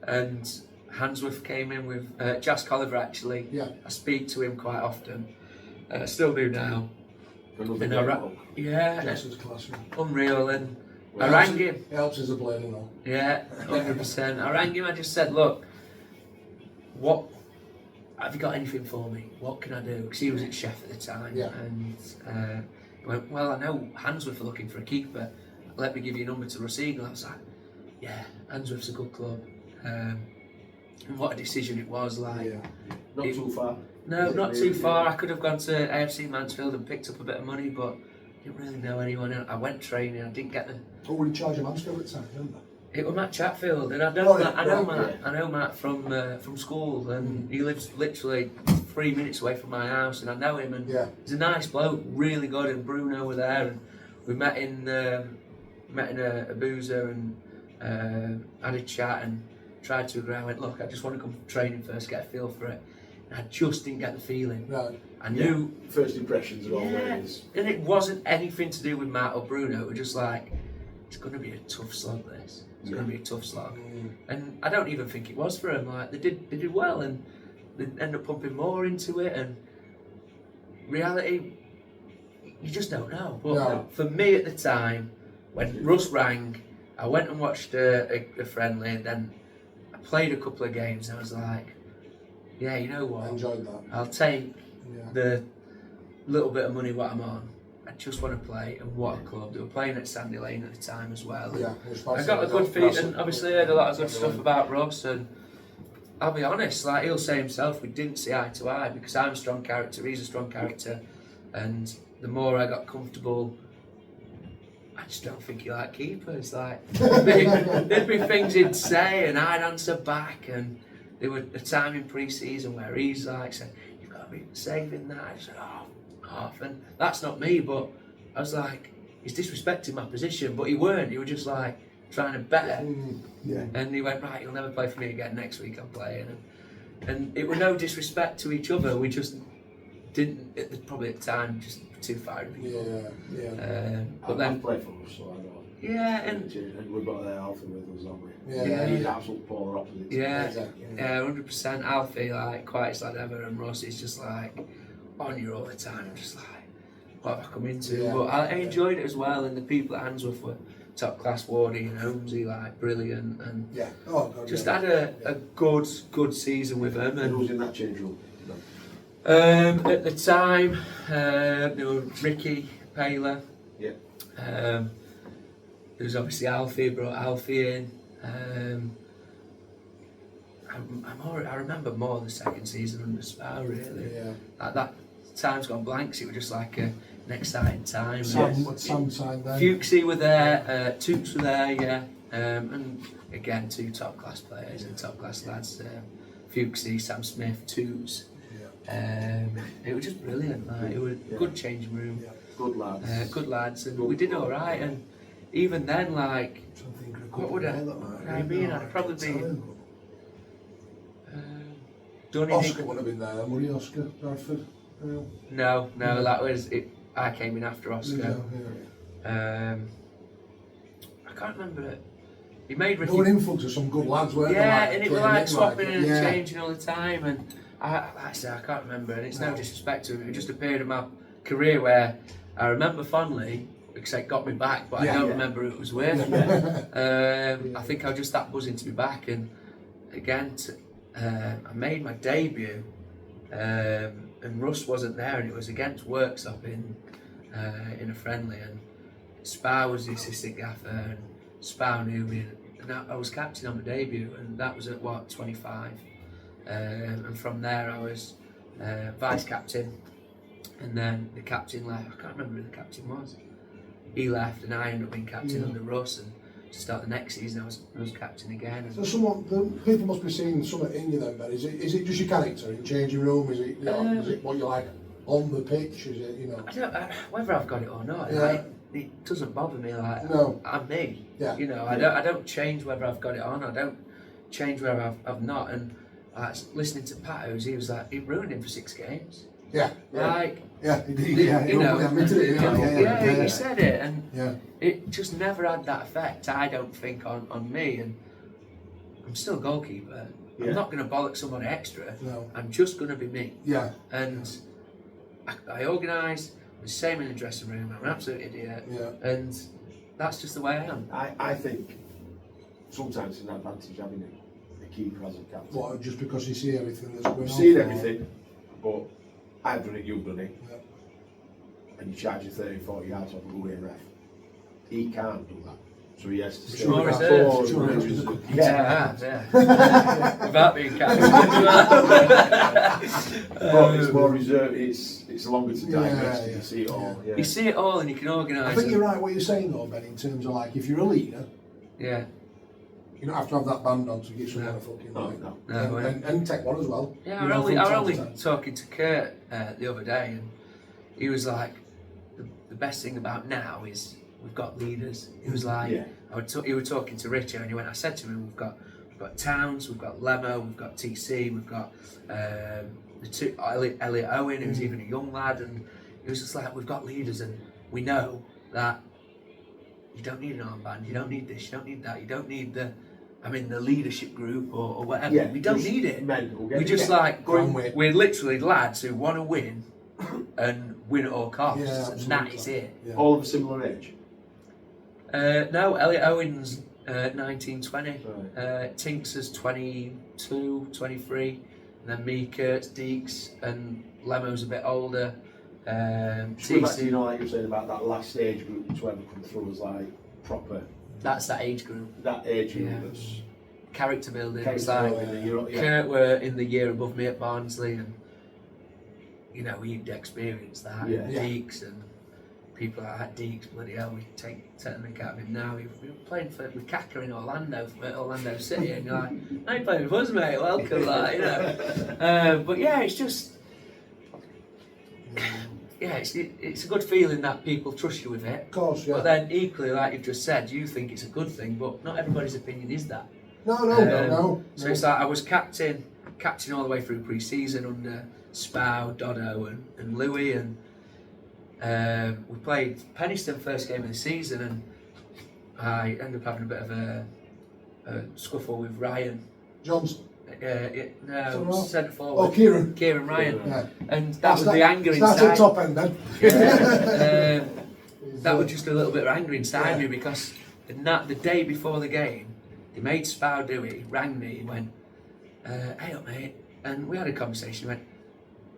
And Handsworth came in with Jas Colliver actually. I speak to him quite often. I still do now. Unreal, and I rang him. It helps as a player, though. 100%. I rang him. I just said, look, what have you got anything for me? What can I do? Because he was at Chef at the time, Yeah. and he went, well, I know Handsworth are looking for a keeper. Let me give you a number to Russ Eagle. I was like, yeah, Handsworth's a good club. And what a decision it was, like. Yeah. Not too far. No, not too far. I could have gone to AFC Mansfield and picked up a bit of money, but I didn't really know anyone. I went training. I didn't get the. Who were in charge of Mansfield at the time? Remember? It was Matt Chatfield, and I know Matt. right, I know Matt from school, and he lives literally 3 minutes away from my house, and I know him. And he's a nice bloke, really good. And Bruno were there, and we met in a boozer and had a chat and tried to agree. I went, look, I just want to come training first, get a feel for it. And I just didn't get the feeling. Right. I knew. First impressions are always. And it wasn't anything to do with Matt or Bruno. It was just like, it's going to be a tough slog. This. It's going to be a tough slog. And I don't even think it was for them. Like they did well, and they ended up pumping more into it. And reality, you just don't know. But for me at the time, when Russ rang, I went and watched a friendly, and then I played a couple of games. And I was like, yeah, you know what? I enjoyed that. I'll take the little bit of money what I'm on. I just want to play, and what a club. They were playing at Sandy Lane at the time as well. Yeah, I got a good feel, and obviously I heard a lot of good stuff about Russ, and I'll be honest, like he'll say himself, we didn't see eye to eye because I'm a strong character, he's a strong character, and the more I got comfortable, I just don't think he liked keepers. Like there'd be things he'd say, and I'd answer back, and there was a time in pre-season where he's like saying, you've got to be saving that. I said, half, and that's not me, but I was like, he's disrespecting my position, but he weren't. He was just like trying to better. And he went, right, you'll never play for me again. Next week I'm playing, and it was no disrespect to each other. We just didn't probably at the time just too far. But then I've played for us, so I know. Yeah, and we've got their Alfie with us, haven't we? Yeah. He's absolute polar opposite. Yeah, Exactly. 100%. Alfie, like quietest lad ever, and Ross is just like on you all the time. I'm just like, what have I come into? But I enjoyed it as well, and the people at Handsworth were top class. Wardy and Holmesy, like brilliant, and just had a good season with them. And who was in that change room? at the time, there were Ricky Paler. Yeah. There was obviously Alfie, brought Alfie in. I remember more the second season under Spa, really. Yeah. That time's gone blank, so it was just like an exciting time. Sam signed there. Fuchsy were there, Toots were there, yeah. And again, two top class players and top class lads. Fuchsy, Sam Smith, Toots. It was just brilliant. Like, it was a good changing room. Yeah. Good lads. And we did all right. And even then, like, what would I be? I'd probably be. Oscar wouldn't have been there, were he, Oscar Bradford? No, that was it. I came in after Oscar. Yeah. I can't remember it. He made Ricky. There were an influx of some good lads, weren't there? Yeah, and it was like swapping and yeah. changing all the time, and like I say, I can't remember, and it's no disrespect to him. It just a period of my career where I remember fondly because it got me back, but I don't remember who it was with. I think I was just that buzzing to be back, and again, I made my debut, and Russ wasn't there, and it was against Worksop in a friendly, and Spa was the assistant gaffer, and Spa knew me, and I was captain on my debut, and that was at 25, and from there I was vice captain, and then the captain left. I can't remember who the captain was. He left, and I ended up being captain under Russ, and to start the next season I was captain again. So people must be seeing something in you then, Ben. Is it just your character in changing room? Is it is it what you like on the pitch? Is it I don't whether I've got it or not. Yeah. Like, it doesn't bother me. Like I'm me. Yeah. I don't change whether I've got it on. I don't change whether I've not. And like listening to Patos, he was like, it ruined him for 6 games. Yeah. Like. Yeah, he did. He said it, and it just never had that effect. I don't think on me, and I'm still a goalkeeper. Yeah. I'm not going to bollock someone extra. No. I'm just going to be me. Yeah. And I organise. I'm the same in the dressing room. I'm an absolute idiot. Yeah. And that's just the way I am. I think sometimes it's an advantage having it, keeper as a captain. What, just because you see everything that's going on? You've seen everything, but I've done it, you've done it, Yeah. and you charge your 30, 40 yards off a away ref. He can't do that. So he has to stay More back. reserved. Sure, Reserved. Yeah, without being captain. But it's more reserved, it's longer to digest, yeah. you see it all. Yeah. You see it all and you can organise. I think you're right what you're saying though, Ben, in terms of like, if you're a leader, Yeah. you don't have to have that band on to get someone a fucking No, like. no. No, And take one as well. Yeah, You I know, was from time to only time. talking to Kurt the other day, and he was like, the best thing about now is we've got leaders. He was like, Yeah. he was talking to Richard, and he went, I said to him, we've got Towns, we've got Lemo, we've got TC, we've got the two Elliot Owen, who's even a young lad, and he was just like, we've got leaders, and we know that you don't need an armband, you don't need this, you don't need that, you don't need the leadership group or whatever. Yeah, we don't just need it. men will get We it. just Yeah. like Go with. we're literally lads who want to win and win at all costs, Yeah, and that absolutely. is it. Yeah. All of a similar age. No, Elliot Owen's 1920, Right. Tinks is 22, 23, and then me, Kurt, Deeks, and Lemo's a bit older. Just go back to, TC, you know, like you were saying about that last age group to ever come through as like proper, that's that age group. that age group Yeah. that's Character building. It's character like building, you know, yeah. Kurt were in the year above me at Barnsley, and you know he'd experienced that. Yeah. And Yeah. Deeks and people like that. Deeks, bloody hell, we take the mick out of him now. We were playing with Kaka in Orlando, for Orlando City, and you're like, "I ain't playing with us, mate. Welcome, like, you know." But yeah, it's just. Yeah, it's a good feeling that people trust you with it. Of course, yeah. But then equally, like you've just said, you think it's a good thing, but not everybody's opinion is that. No. So it's like I was captain all the way through pre-season under Spow, Doddo and Louis, and we played Penistone first game of the season, and I ended up having a bit of a scuffle with Ryan. Johnson. No, centre forward. Oh, Kieran. Ryan. Yeah. And that was the anger Start inside. at top end then. Yeah. That was just a little bit of anger inside me, because the day before the game, they made Spow do it. He rang me, he went, "Hey up mate," and we had a conversation. He went,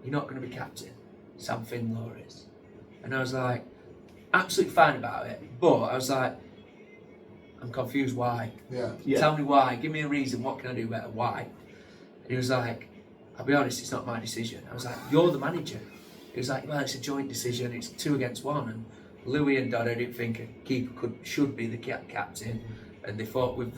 "You're not going to be captain, Sam Finlaw is," and I was like, absolutely fine about it, but I was like, I'm confused why. Yeah. Yeah. Tell me why. Give me a reason. What can I do better? Why? And he was like, I'll be honest, it's not my decision. I was like, you're the manager. He was like, well, it's a joint decision. It's 2 against 1. And Louis and Doddo didn't think a keeper should be the captain, and they fought with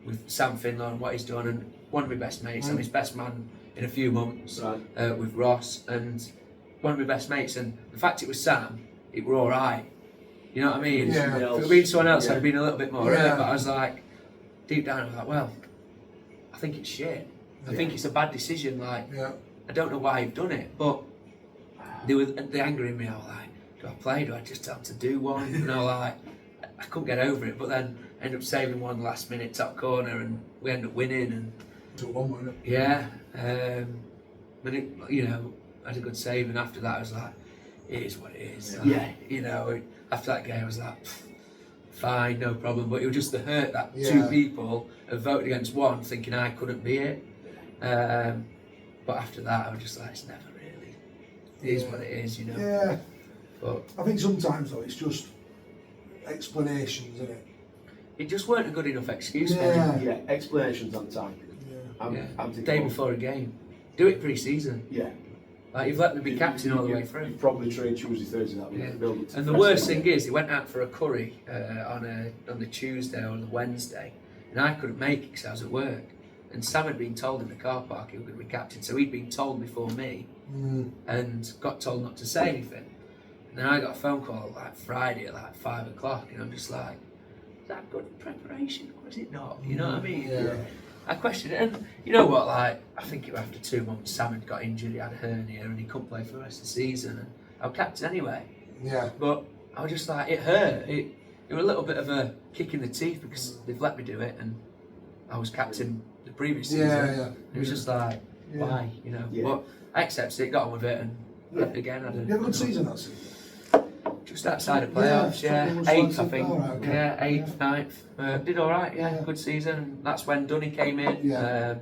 with Sam Finlaw and what he's done. And one of my best mates, I'm his best man in a few months, Right. with Ross, and one of my best mates. And the fact it was Sam, it were all right. You know what I mean? Yeah. If it had been someone else, I'd have been a little bit more Yeah. hurt. But I was like, deep down, I was like, well, I think it's shit. I think it's a bad decision. Like, Yeah. I don't know why you've done it, but the anger in me. I was like, do I play? Do I just tell them to do one? And I was like, I couldn't get over it. But then I ended up saving one last minute top corner, and we ended up winning. And 2-1, wasn't it? yeah, but it, you know, I had a good save, and after that I was like, it is what it is. Like, Yeah. You know, after that game I was like, fine, no problem. But it was just the hurt that Yeah. 2 people have voted against one, thinking I couldn't be it. But after that I was just like, it's never really. It is what it is, you know. Yeah. But I think sometimes though it's just explanations, isn't it? it just weren't a good enough excuse for me. Yeah. Yeah, explanations on time. Yeah. Yeah. I'm The thinking, day well, before a game. Do it pre-season. Yeah. Like, you've let me be captain all the way You through. probably trained Tuesday, Thursday that week. Yeah. to build up to And the first worst game. thing is, he went out for a curry on the Tuesday or the Wednesday, and I couldn't make it because I was at work. And Sam had been told in the car park he was going to be captain, so he'd been told before me, and got told not to say anything. And then I got a phone call like Friday at like 5 o'clock, and I'm just like, is that good preparation or is it not? You know what I mean? Yeah. I questioned it, and you know what, like, I think it was after 2 months, Sam had got injured, he had a hernia, and he couldn't play for the rest of the season, and I was captain anyway. Yeah. But I was just like, it hurt. It was a little bit of a kick in the teeth because they've let me do it, and I was captain the previous season. Yeah. It was just like, Yeah. why, you know? Yeah. But I accepted it, got on with it, and Yeah. again, I You have a good season that season. just outside of playoffs, yeah. Scotland was 8th, I like- think. alright, okay. Yeah, 8th, 9th. Did all right, yeah. Yeah. Good season. That's when Dunny came in. Yeah.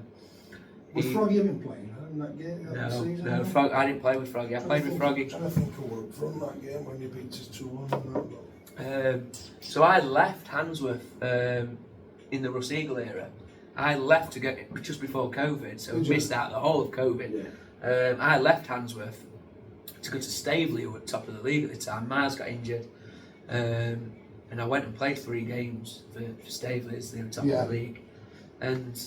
Was he- Froggy even playing in that game? That No, season, no. Frog. I didn't play with Froggy. I played with Froggy. I'm trying to think who were up front that game when you beat us 2-1. So I left Handsworth in the Russ Eagle era. I left to go just before COVID, so Did you? missed out the whole of COVID. I left Handsworth to go to Staveley, who were top of the league at the time. Miles got injured, and I went and played 3 games for Staveley as they were top of the league, and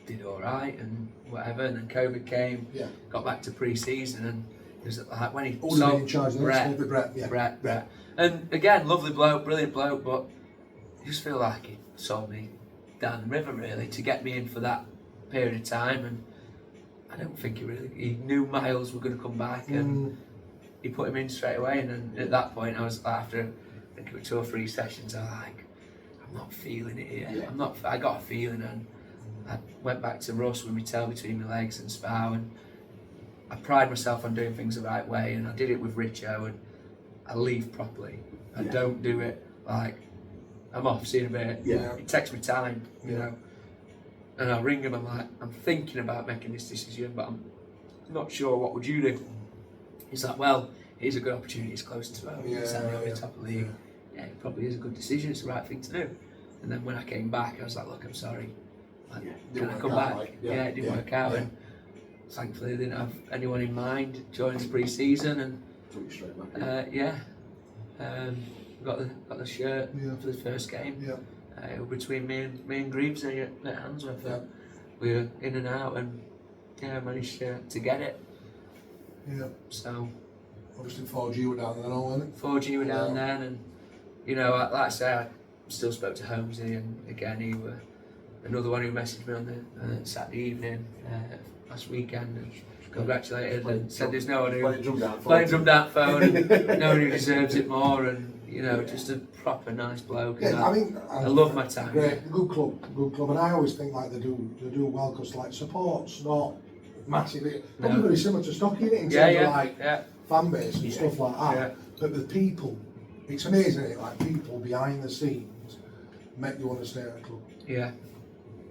did all right and whatever. And then COVID came, got back to pre-season, and it was like when he All in charge, Brett. And again, lovely bloke, brilliant bloke, but I just feel like he sold me down the river really to get me in for that period of time, and I don't think he knew Miles were going to come back, and he put him in straight away. And then at that point, I was after I think it was 2 or 3 sessions, I was like, I'm not feeling it here. I got a feeling, and I went back to Russ with my tail between my legs and spow, and I pride myself on doing things the right way, and I did it with Richo, and I leave properly. I don't do it like I'm off, see you in a bit. It takes me time, you know. And I ring him, I'm like, I'm thinking about making this decision, but I'm not sure, what would you do? He's like, well, here's a good opportunity, it's close to home, it's at the top of the league. Yeah, it probably is a good decision, it's the right thing to do. And then when I came back, I was like, look, I'm sorry, like, can I come back? It didn't work out, and thankfully I didn't have anyone in mind during the pre-season, and took you straight back. Got the shirt for the first game. Between me and Greaves at Handsworth. We were in and out, and managed to get it. So obviously 4G were down there, all, wasn't it? 4G were down then, and like I say, I still spoke to Holmesy, and again he were another one who messaged me on the Saturday evening last weekend and congratulated and said there's no one who playing drum down phone, and no one who deserves it more, and just a proper nice bloke. Yeah, I mean, I love my time. Great, good club, and I always think like they do well because like support's not massively. Probably very similar to Stocky in terms of like fan base and stuff like that. But the people, it's amazing, isn't it? Like people behind the scenes make you want to stay at the club. Yeah,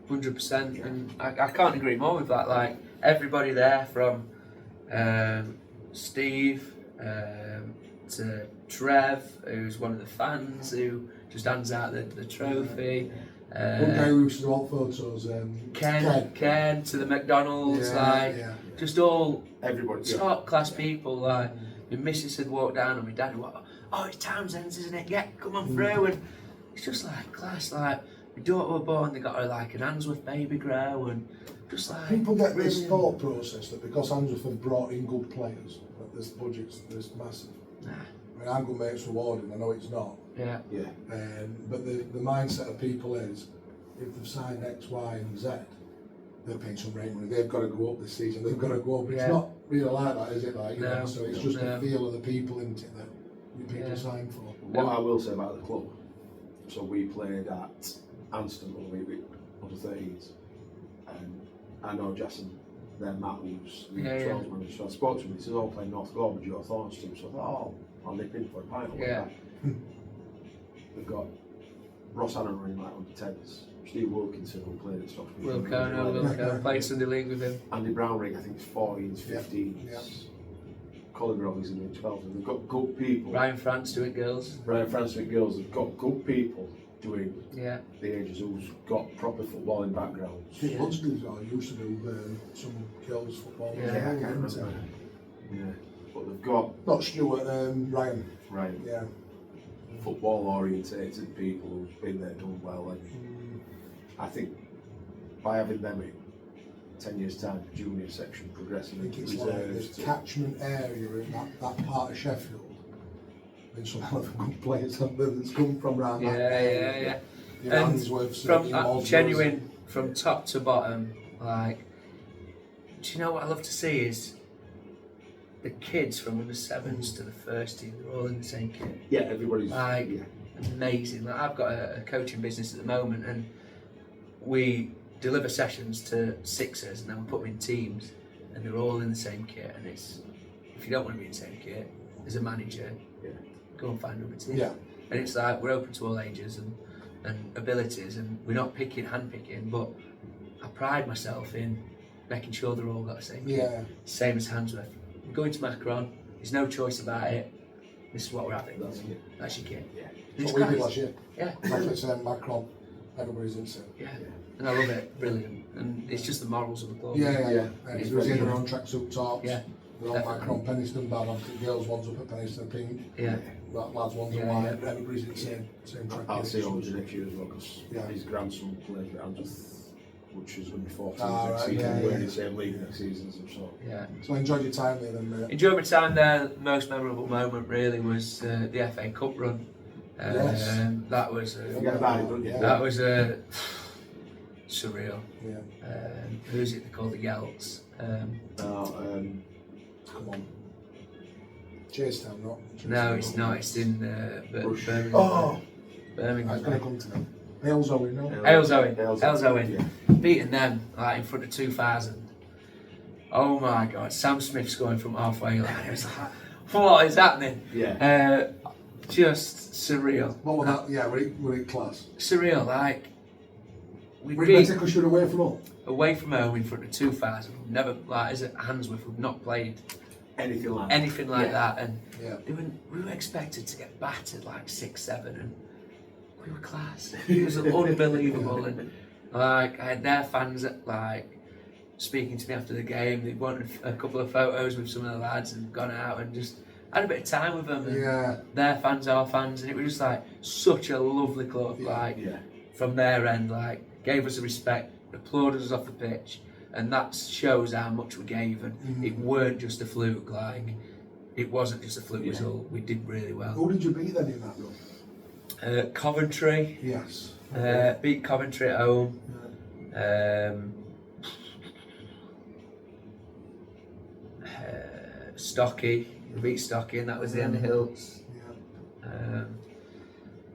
100%, and I can't agree more with that. Like everybody there, from Steve to Trev, who's one of the fans who just hands out the trophy. One guy who used to do all photos. Ken to the McDonald's, just all everybody, top class people. Like my missus had walked down, and my dad would, oh, it's Townsend's, isn't it? Yeah, come on through. And it's just like class. Like my daughter was born, they got her like an Handsworth baby grow, and just like people get this thought process that because Handsworth have brought in good players, that this budget's this massive. Nah. I mean, I'm good mates with Warden, I know it's not. But the mindset of people is, if they've signed X, Y and Z, they're paying some rent money, they've got to go up this season, they've got to go up. It's not really like that, is it? Like, you know, so it's just the feel of the people, isn't it, that you people sign for. What I will say about the club, so we played at Anston when we were under 13s, and I know Jason, then Matt who's the 12s manager, so I spoke to him, he says, oh, playing North Gorman, Joe Thorne's team, so I thought, I'll nip in for a pint. We've got Ross Hannon running like under 10s, Steve Workington who played at Stocksbridge. Wilco, played Sunday League with him. Andy Brownring, I think it's 14s, 15s. Colin Grove's in the 12s, and they've got good people. Ryan France doing girls. They've got good people doing the ages who's got proper footballing backgrounds. Pete Lunsky's used to do some girls football. I can't remember. But they've got not Stuart, Ryan. Yeah. Football orientated people who've been there, done well, and I think by having them in 10 years time, the junior section progressing into reserves. Like this catchment area in that part of Sheffield. There's some of the good players that's come from around that area. And from genuine, from top to bottom, like, do you know what I love to see is the kids from under 7s to the first team, they're all in the same kit. Yeah, everybody's like amazing. Like, I've got a coaching business at the moment, and we deliver sessions to 6ers, and then we put them in teams, and they're all in the same kit. And it's, if you don't want to be in the same kit, as a manager, go and find another team. Yeah. And it's like we're open to all ages and abilities, and we're not hand picking, but I pride myself in making sure they're all got the same kit. Yeah. Same as Handsworth. We're going to Macron, there's no choice about it. This is what we're having. That's your kit. Yeah. That's what we did last year. Yeah. Like it's Macron, everybody's in sync. Yeah. And I love it, brilliant. And it's just the morals of the club. Yeah. It's It was very in their good. own tracksuit tops. Yeah. They're all Macron, Penniston bad. Obviously, the girls' ones up at Penniston pink. Yeah. That lad's ones Yeah, are white. yeah. Everybody's in the same track. I'll see Orange next year as well, because Yeah. his grandson plays at Handsworth, which is going to be 14 Ah, next right, season. yeah, We're in yeah. the same league next season, so. Yeah. So I enjoyed your time there then, mate. Enjoyed my time there. The most memorable moment really was the FA Cup run. Yes. That was Forget about it, don't you? that was surreal. Yeah. Who's it called? The Yelts. Come on. Cheerstown, not. No, it's not. It's in Bush. Birmingham. Oh! Birmingham. It's going to come to them. Hales Owen, no? Hales Owen. Yeah. Beating them like in front of 2,000. Oh my God! Sam Smith scoring from halfway line. It was like, what is happening? Yeah. Just surreal. What was that? Yeah, were it class? Surreal. Like we Were it beat better because you were away from home? away from home in front of 2,000. Never like as a Handsworth, we've not played Anything like anything like Yeah. that, and Yeah. we were expected to get battered like 6-7, and we were class. It was unbelievable, and like I had their fans like speaking to me after the game. They wanted a couple of photos with some of the lads and gone out and just had a bit of time with them. And Yeah. their fans, our fans, and it was just like such a lovely club. Yeah. Like Yeah. from their end, like gave us the respect, applauded us off the pitch, and that shows how much we gave. And it weren't just a fluke. Like it wasn't just a fluke result. We did really well. Who did you beat then in that run? Coventry. Yes. Beat Coventry at home. Stocky, we beat Stocky, and that was the end of Hills. Yeah.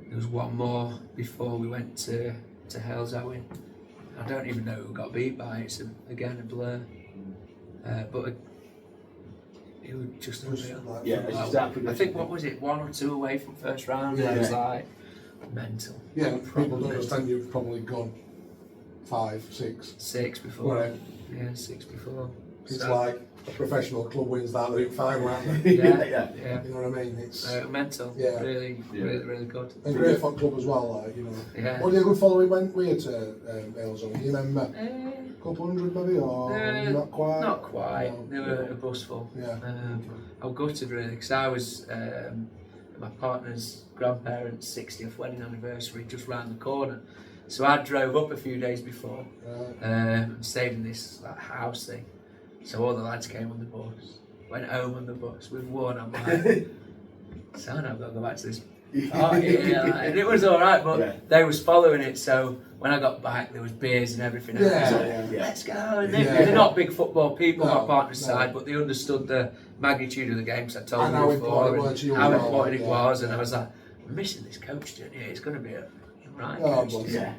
There was one more before we went to Hales Owen. I don't even know who got beat by. It's again a blur. But it was just unreal. Yeah, it's just that I think what was it, 1 or 2 away from first round? Yeah. It was like mental. Yeah, people don't understand you've probably gone 5, 6. 6 before. Right. Yeah, 6 before. It's So- like a professional club wins that, they're in 5 aren't they? Yeah, Yeah. yeah. You know what I mean? It's Mental. Yeah. Really, Yeah. really good. a great fun club as well, like, you know. Yeah. What did a good following went we to Hales Owen? You remember? A couple hundred maybe, or not quite? Not quite. No. They were a bus full. Yeah. I was gutted really, because I was at my partner's grandparents' 60th wedding anniversary just round the corner. So I drove up a few days before Right. and stayed in this like, house thing. So all the lads came on the bus, went home on the bus with one. I'm like, so now I've got to go back to this party. Yeah, like, and it was alright, but Yeah. they was following it. So when I got back, there was beers and everything. And I was like, Yeah. let's go. And Yeah. they're not big football people, No, my partner's no. side, but they understood the magnitude of the game. So I told And them how before important it was to you how as well, important it yeah. was. And I was like, I'm missing this coach, don't you? It's going to be a right Oh, coach. bless today."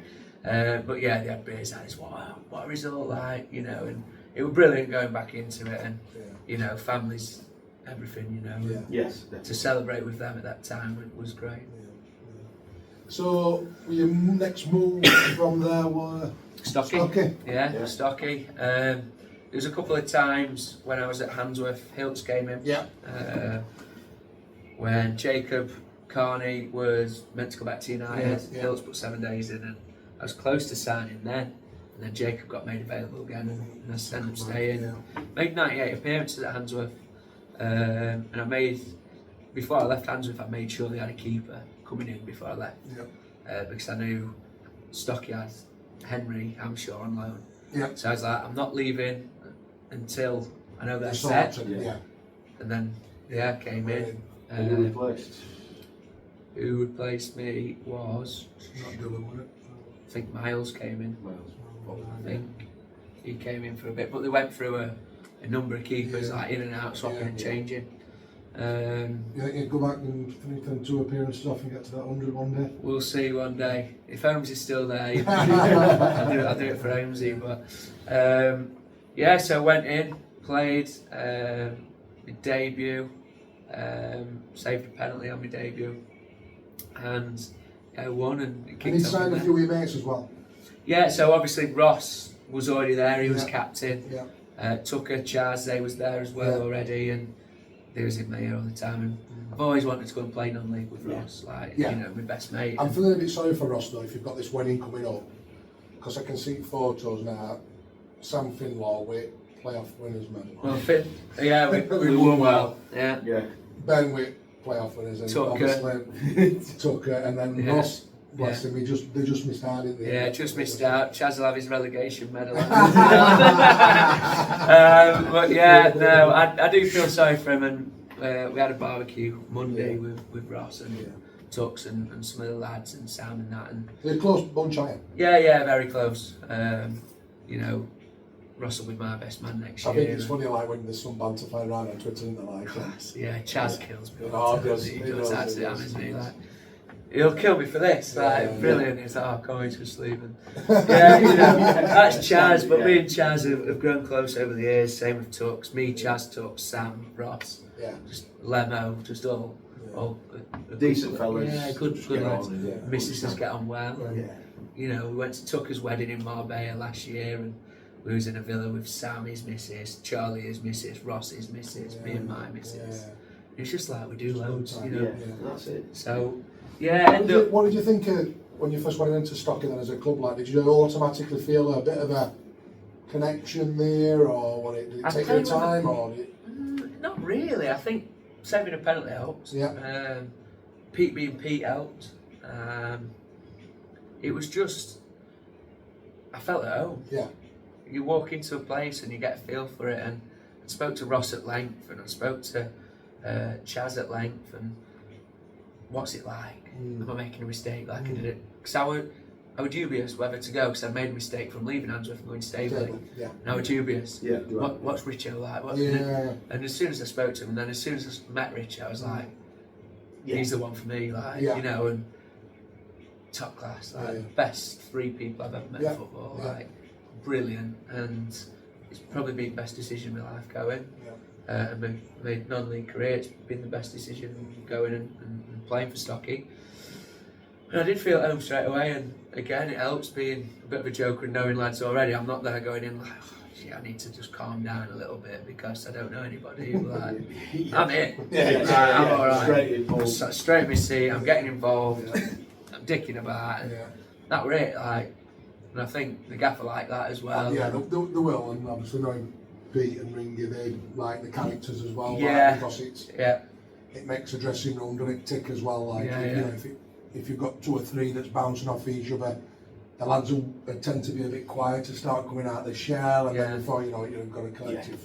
Yeah. But yeah, they had beers. And it's what a result like, you know. And it was brilliant going back into it, and Yeah. you know, families, everything, you know. Yeah. Yes. To celebrate with them at that time was great. So, your next move from there were Stocky. Stocky. Yeah, Yeah. Stocky. There was a couple of times when I was at Handsworth, Hilts came in. Yeah. When Jacob Carney was meant to go back to United, Yeah. Hilts put 7 days in, and I was close to signing then. And then Jacob got made available again, and I ended up staying. Yeah. Made 98 appearances at Handsworth, and I made, before I left Handsworth, I made sure they had a keeper coming in before I left, Yeah. because I knew Stocky had Henry Hamshaw on loan. Yeah. So I was like, I'm not leaving until I know they're So, set. yeah. And then, yeah, came in. Who replaced? Who replaced me was, Not Dylan, was it? I think Miles came in. Miles. I think he came in for a bit, but they went through a number of keepers, Yeah. like in and out, swapping Yeah. and changing. You think you'd go back and finish them 2 appearances off and get to that 100 one day? We'll see one day. If Holmes is still there, I'll do it for Holmesy. But yeah, so went in, played my debut, saved a penalty on my debut, and won and And kicked he off signed from a few of your mates as well. Yeah, so obviously Ross was already there, he was captain. Yeah. Tucker, Chaz, they was there as well already, and they was in my ear all the time. And I've always wanted to go and play non-league with Ross, like, you know, my best mate. I'm feeling a bit sorry for Ross though, if you've got this wedding coming up, because I can see photos now, Sam Finlaw with playoff winners medal. Well, we won well. Yeah. Ben with playoff winners, and Tucker. obviously Tucker, and then Ross, bless him, they just missed out, didn't they? Yeah, just missed out. Chaz will have his relegation medal. But yeah, no, I do feel sorry for him, and we had a barbecue Monday with Ross and Tux and some of the lads and Sam and that. And they're a close bunch, aren't you? Yeah, very close. You know, Ross will be my best man next year. I think it's funny, like when there's some banter flying around on Twitter, isn't there? Like, class. Yeah, Chaz kills me. He He does, actually, he does. isn't he? Like, he'll kill me for this. Like, brilliant. He's like, oh, come on, just leave him. You know, that's Chaz. But me and Chaz have grown close over the years. Same with Tux. Me, Chaz, Tux, Sam, Ross. Just Lemo, just all Decent fellas. Yeah, good lads. Missus Yeah. get on well. And, you know, we went to Tucker's wedding in Marbella last year, and we was in a villa with Sam, his missus, Charlie, his missus, Ross, his missus, me and my missus. It's just like we do loads, you know. That's it. So, What did you think when you first went into Stockton as a club? Like, did you automatically feel a bit of a connection there, or did it take your time? Not really. I think saving a penalty helped. Pete being Pete helped. It was just, I felt at home. You walk into a place and you get a feel for it, and I spoke to Ross at length, and I spoke to Chaz at length, and what's it like? Am I making a mistake like I did it? Because I was dubious whether to go, because I made a mistake from leaving Handsworth and going to Staveley. And I was dubious. What's Richo like? And as soon as I spoke to him, and then as soon as I met Richo, I was like, he's the one for me, like, you know, and top class, like best 3 people I've ever met in football, like brilliant, and it's probably been the best decision in my life going. And my non-league career, it's been the best decision going and playing for Stocky. And I did feel at home straight away, and again, it helps being a bit of a joker and knowing lads already. I'm not there going in like, oh, gee, I need to just calm down a little bit because I don't know anybody. Like, I'm in. I'm alright. Straight in my seat, I'm getting involved, I'm dicking about, and that were it. Like, and I think the gaffer like that as well. They will, and obviously knowing Pete and Ringy, they like the characters as well. Because it makes a dressing room, doesn't it, tick as well. Like, you know, if you've got 2 or 3 that's bouncing off each other, the lads will tend to be a bit quiet to start coming out of the shell, and then before you know it, you've got a collective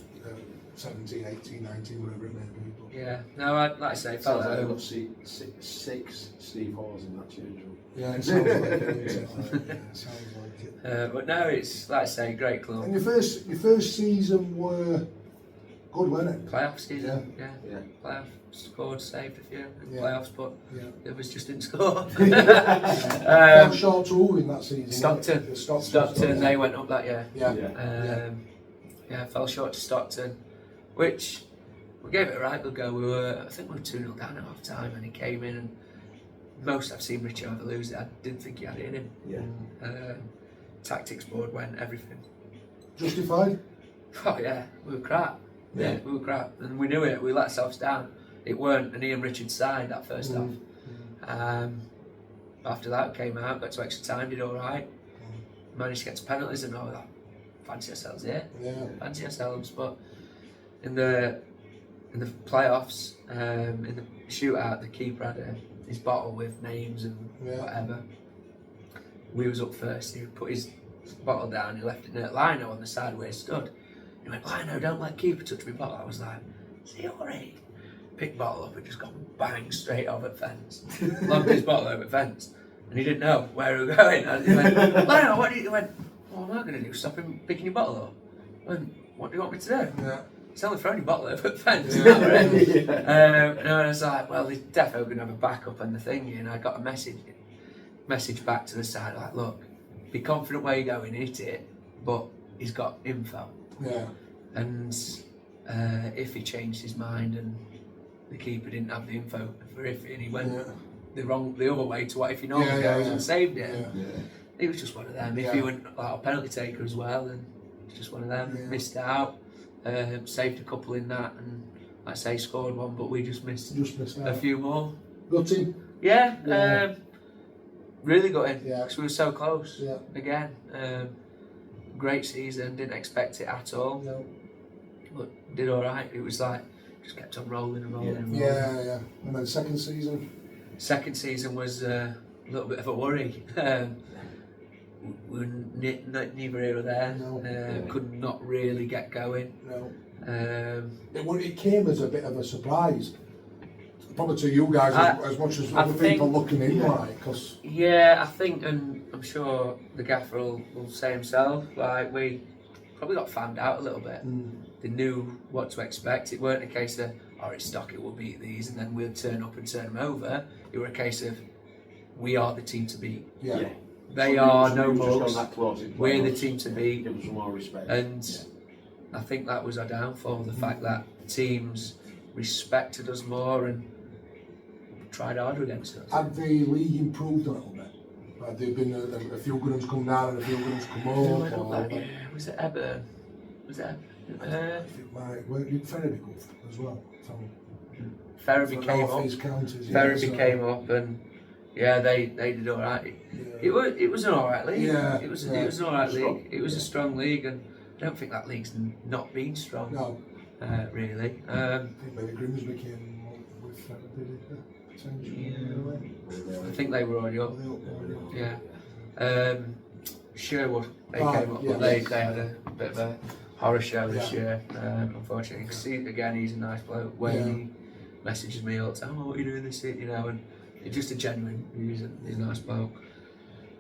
17, 18, 19, whatever it may be. No, like I say, felt I've got 6 Steve Halls in that change room. It sounds like it. Sounds like it. But no, it's like I say, great club. And your first season were good, weren't it? Playoff season, playoff, scored, saved a few in playoffs, but the others just didn't score. Fell short to who in that season? Stockton, they went up that year. Fell short to Stockton, which we gave it a right good go. I think we were 2-0 down at half time, and he came in, and most I've seen Richie ever lose it. I didn't think he had it in him. Tactics board went, everything. Justified? Oh yeah, we were crap. We were crap, and we knew it. We let ourselves down. It weren't an Ian Richards side that first half. After that, came out, got to extra time, did all right. Managed to get to penalties and all that. Fancy ourselves here. Fancy ourselves, but in the playoffs, in the shootout, the keeper had his bottle with names and whatever. We was up first. He put his bottle down. He left it near Lino on the side where he stood. He went, Lino, don't let keeper touch my bottle. I was like, is he alright? Picked bottle up and just gone bang straight over the fence. Lobbed his bottle over the fence, and he didn't know where we were going. And he went, Lino, what do you? He went, what am I going to do? Stop him picking your bottle up? I went, what do you want me to do? He's only thrown your bottle over the fence. And I was like, well, he's definitely going to have a backup on the thingy. And I got a message back to the side, like, look, be confident where you're going, hit it, but he's got info. And if he changed his mind and the keeper didn't have the info for Iffy, and he went Yeah. the other way to what Iffy normally goes and saved it. Yeah. It was just one of them. Yeah. Iffy went like a penalty taker as well, and it's just one of them. Yeah. Missed out, saved a couple in that, and like I say, scored one, but we just missed out. a few more. Gutting. Yeah, Yeah. really gutting Yeah. because we were so close. Yeah. Again, great season. Didn't expect it at all. No. But did all right. It was like just kept on rolling and rolling and rolling. Yeah. And then second season. Second season was a little bit of a worry. We were neither here or there. No. Could not really get going. No. Um, It came as a bit of a surprise. Probably to you guys as much as I other think- people looking in, like, because Yeah, I think, and I'm sure the gaffer will say himself, like, we probably got found out a little bit. They knew what to expect. It weren't a case of, oh, it's Stocky, we'll beat these, and then we'll turn up and turn them over. It were a case of, we are the team to beat. yeah. They are no mugs. We're the team to beat. Give us more respect. And I think that was our downfall, the fact that teams respected us more and tried harder against us. Had the league improved a little bit? Had there been a few good ones come down and a few good ones come up? Yeah, was it Ever? Was it Ever? Did Ferriby go as well? Ferriby came up. Ferriby came up, and yeah, they did all right. It was an all right league. Yeah, It was an all right league. It was a strong league, and I don't think that league's not been strong. No. Really. I think maybe Grimsby came up with Ferriby, potentially. I think they were already up. Yeah. Sherwood, they came up, yeah. but they had a bit of a horror show this year, unfortunately. Because again, he's a nice bloke. Wayne messages me all the time, oh, what are you doing this year? You know, and he's just a genuine, he's a nice bloke.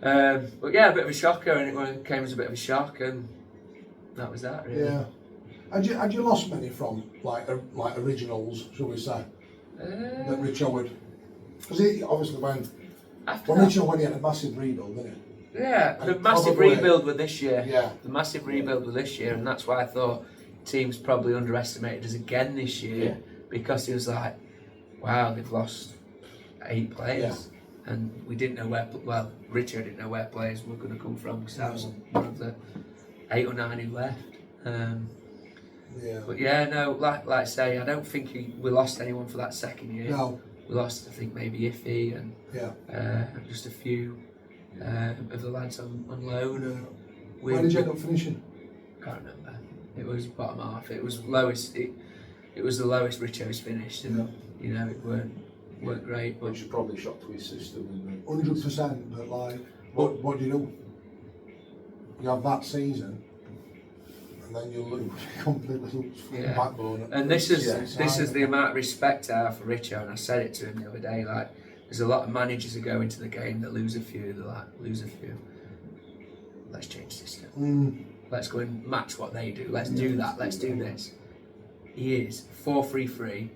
But yeah, a bit of a shocker, and it came as a bit of a shock, and that was that, really. Yeah. Had you lost many from like originals, shall we say, that Rich Howard? Because he obviously when Rich Howard he had a massive rebuild, didn't he? Yeah, the And massive probably- rebuild with this year. Yeah. The massive rebuild with this year, and that's why I thought teams probably underestimated us again this year, because it was like, wow, they've lost 8 players, and we didn't know where. Well, Richard didn't know where players were going to come from, because that was one of the 8 or 9 who left. But yeah, no, like I say, I don't think we lost anyone for that second year. No. We lost, I think, maybe Iffy and just a few of the lads on loan. And Where did you end up finishing? Can't remember. It was bottom half. It was lowest. It was the lowest Richo's finished, and you know it weren't great. But Which is probably shocked to his system. 100%. But like, what do you do? You have that season, and then you lose completely backbone. And this is the amount of respect I have for Richo, and I said it to him the other day. Like, there's a lot of managers who go into the game that lose a few. They're like, lose a few. Let's change system. Let's go and match what they do. Let's do that. Let's do this. He is 4-3-3,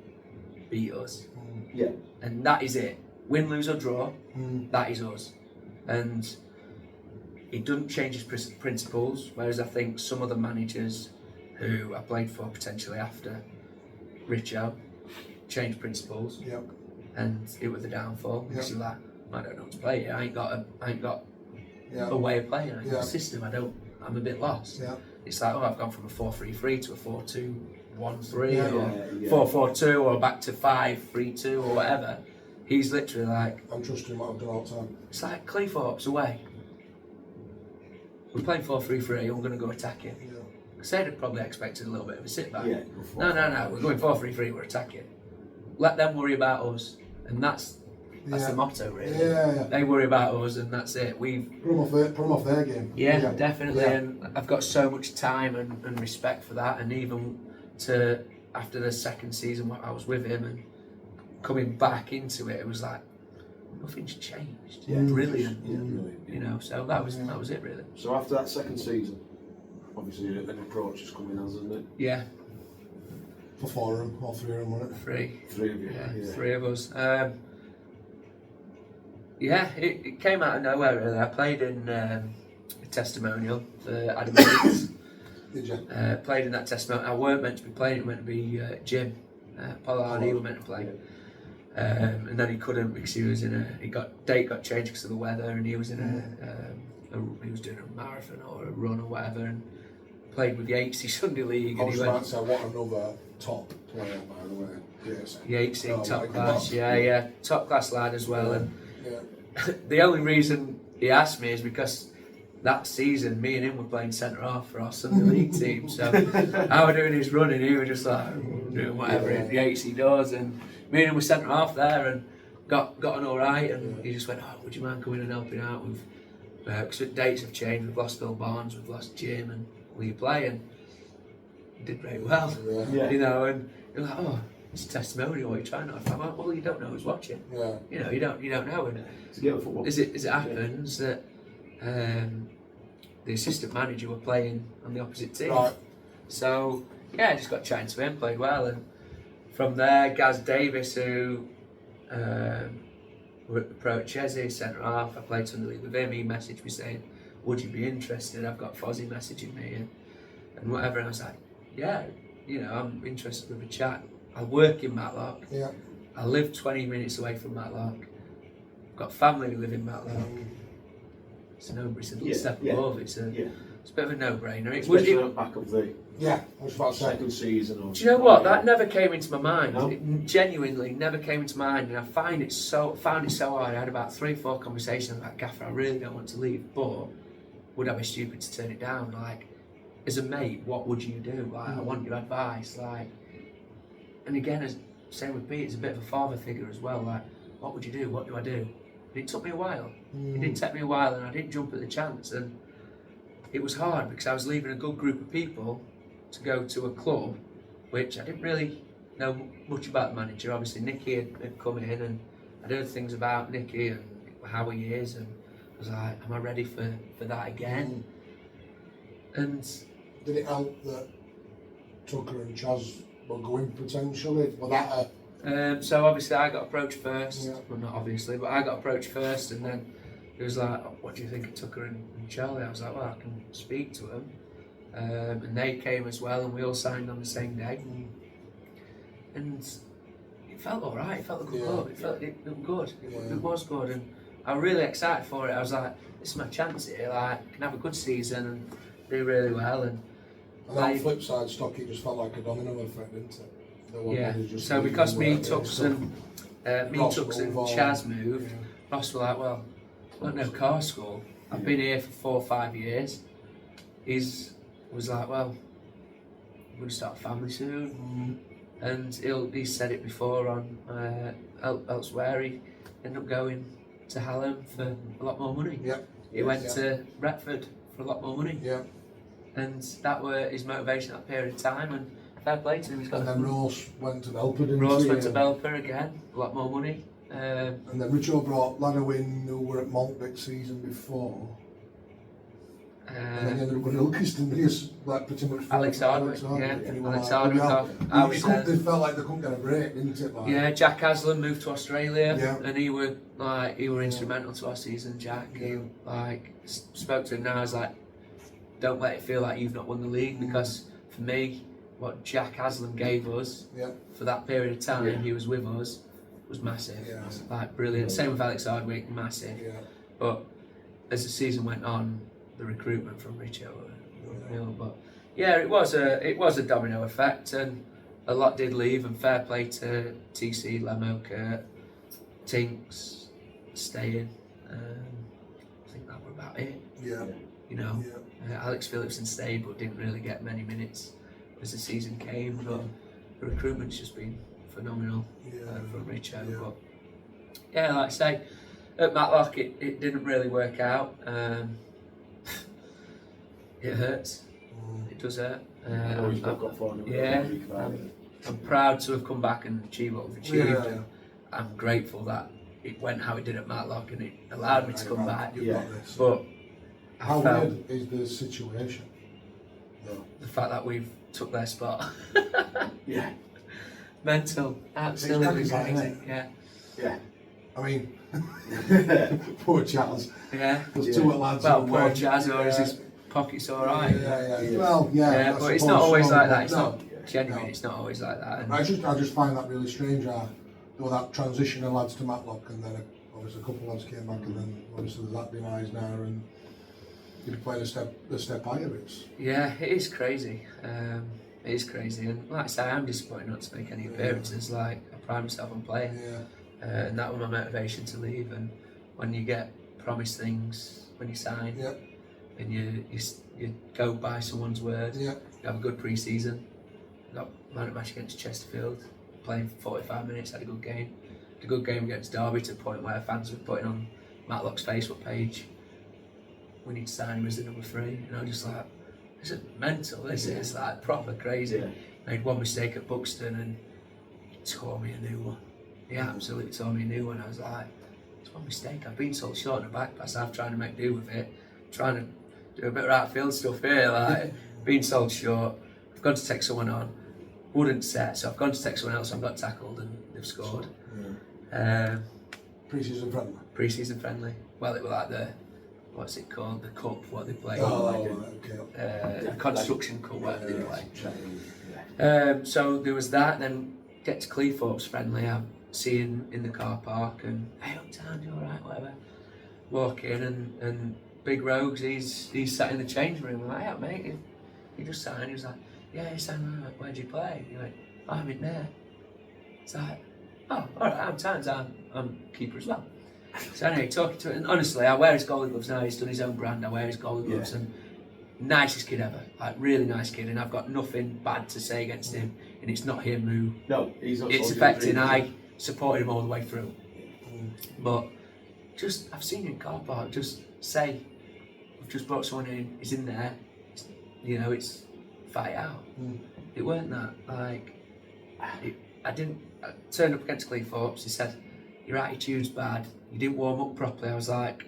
beat us. Yeah. And that is it. Win, lose or draw, that is us. And he doesn't change his principles, whereas I think some other managers who I played for potentially after Richo changed principles, and it was the downfall. Because you're like, I don't know what to play here. I ain't got a way of playing. I ain't got a system. I'm a bit lost. It's like, oh, I've gone from a 4-3-3 to a 4-2-1-3 or 4-4-2 or back to 5-3-2 or whatever. He's literally like, I'm trusting what I've done all the time. It's like Cleethorpes away. We're playing 4-3-3 and we're going to go attacking. Because they'd have probably expected a little bit of a sit back. No, we're going 4-3-3, we're attacking. Let them worry about us. And that's the motto, really. They worry about us and that's it. Put them off their game. Yeah, definitely. And I've got so much time and respect for that. And even after the second season I was with him and coming back into it, it was like, nothing's changed. Brilliant. You know, so that was it, really. So after that second season, obviously an approach is coming, hasn't it? Yeah. For 4 of them, or 3 of them, wasn't it? 3. 3 of you. Yeah, 3 of us. It came out of nowhere, really. I played in a testimonial for Adam Yates. Did you? Played in that testimonial. I weren't meant to be playing, it was meant to be Jim, Pollard, he was meant to play. And then he couldn't because date got changed because of the weather, and he was in he was doing a marathon or a run or whatever, and played with Yatesy Sunday League. I And was he about went, to say, what another top player, by the way. Yes. Yatesy, top like class, yeah, top class lad as well. And Yeah. the only reason he asked me is because that season, me and him were playing centre half for our Sunday League team. So I was doing his running, he was just like doing whatever Yatesy does, and me and him were centre half there and got on all right. And he just went, "Oh, would you mind coming and helping out with?" Because dates have changed. We've lost Bill Barnes, we've lost Jim, and will you play? And he did very well, you know. And you're like, "Oh, it's a testimonial. What you're trying to." I'm like, "Well, you don't know who's watching. You know, you don't know." And to get football. as it happens that the assistant manager were playing on the opposite team. Right. So yeah, I just got chatting to him, played well, and from there, Gaz Davis, who were at Pro at Chelsea, centre half. I played Sunday League with him. He messaged me saying, "Would you be interested?" I've got Fozzie messaging me and whatever. And I was like, "Yeah, you know, I'm interested with a chat." I work in Matlock. Yeah. I live 20 minutes away from Matlock. I've got family who live in Matlock. It's a little step above. It's a bit of a no-brainer. Especially on the back of the Yeah, I was about to say. second season. Or do you know what? That never came into my mind. No? It genuinely never came into mind, and I found it so hard. I had about 3-4 conversations about Gaffer. I really don't want to leave, but would I be stupid to turn it down? Like, as a mate, what would you do? Like, I want your advice. Like, and again, same with Pete. It's a bit of a father figure as well. Like, what would you do? What do I do? And it took me a while. It did take me a while, and I didn't jump at the chance. And it was hard because I was leaving a good group of people to go to a club, which I didn't really know much about the manager. Obviously, Nicky had come in, and I'd heard things about Nicky and how he is, and I was like, am I ready for that again? And did it help that Tucker and Chaz were going potentially? Was that so obviously I got approached first. Yeah. Well, not obviously, but I got approached first, and then it was like, oh, what do you think of Tucker and Charlie? I was like, well, I can speak to them. And they came as well, and we all signed on the same day. And it felt all right. It felt like a good club. It felt it was good. It was good, and I was really excited for it. I was like, this is my chance here. Like, I can have a good season and do really well. And on the flip side, Stocky just felt like a domino effect, didn't it? Yeah. So because me, Tux and Chaz moved, Ross were like, well, I don't know car school. I've been here for 4 or 5 years. Was like, well, I'm going to start a family soon. And he said it before on elsewhere. He ended up going to Hallam for a lot more money. He went to Retford for a lot more money. And that were his motivation at that period of time. And fair play to him. He's got and then Ross went to Belper, didn't Ross he? went to Belper again, a lot more money. And then Richo brought Lano in, who were at Maltbeck season before. And then he ended up with Ilkeston, didn't he? Like pretty much. Alex Hardwick, Alex Hardwick. They felt like they couldn't get a break, didn't it? Like, yeah, Jack Haslam moved to Australia, and he were instrumental to our season. Jack, he spoke to him now. I was like, don't let it feel like you've not won the league, because for me, what Jack Haslam gave us for that period of time, he was with us, was massive. Like brilliant. Same with Alex Hardwick, massive. But as the season went on, the recruitment from Richo, but yeah, it was a domino effect, and a lot did leave. And fair play to TC, Lemo, Kurt, Tinks, staying. I think that were about it. You know, Alex Phillipson stayed, but didn't really get many minutes as the season came. But the recruitment's just been phenomenal from Richo. But yeah, like I say, at Matlock, it didn't really work out. It hurts. It does hurt. I'm proud to have come back and achieved what we've achieved. And I'm grateful that it went how it did at Matlock, and it allowed me to come back. But how weird is the situation? The fact that we've took their spot. Mental. Absolutely crazy. I mean, poor Chaz. There's two lads. Well, poor Chaz, or is his pockets alright? Well, but it's not always like that. Genuinely, No. it's not always like that. And I just find that really strange. There was that transition of lads to Matlock, and then obviously a couple of lads came back, and then obviously there's that demise now, and you're playing a step higher. yeah, it is crazy. It is crazy, and like I say, I'm disappointed not to make any appearances. Like I pride myself on playing, and that was my motivation to leave. And when you get promised things when you sign, and you go by someone's word, you have a good pre-season. Got man at match against Chesterfield, playing 45 minutes, had a good game. Had a good game against Derby to the point where fans were putting on Matlock's Facebook page, we need to sign him as the number 3. And I'm just like, this is mental, this is like proper crazy. Made one mistake at Buxton and he tore me a new one. He absolutely tore me a new one. I was like, it's one mistake, I've been sold short in the back pass, I'm trying to make do with it, trying to do a bit of outfield stuff here, like being sold short. I've gone to take someone on, wouldn't set, so I've gone to take someone else, I've got tackled and they've scored. Pre-season friendly? Pre-season friendly. Well, it was like the, what's it called, the cup, what they play. Okay. Construction cup, whatever they play. So there was that, then get to Cleethorpes friendly, I see him in the car park and, hey, uptown, you alright, whatever. Walk in and Big Rogues, he's sat in the change room. I'm like, yeah, mate, he just signed. He was like, yeah, he signed. Where do you play? He went, oh, I'm in there. It's like, oh, all right, I'm Towns, I'm keeper as well. So anyway, talking to him, and honestly, I wear his goalie gloves now. He's done his own brand. I wear his goalie gloves, and nicest kid ever, like really nice kid, and I've got nothing bad to say against him. And it's not him who. No, he's not. It's affecting. I supported him all the way through, but just I've seen him in car park. Just say, we've just brought someone in. He's in there. You know, it's fight out. It weren't that. Like, I turned up against Cleethorpes. He said, your attitude's bad. You didn't warm up properly. I was like,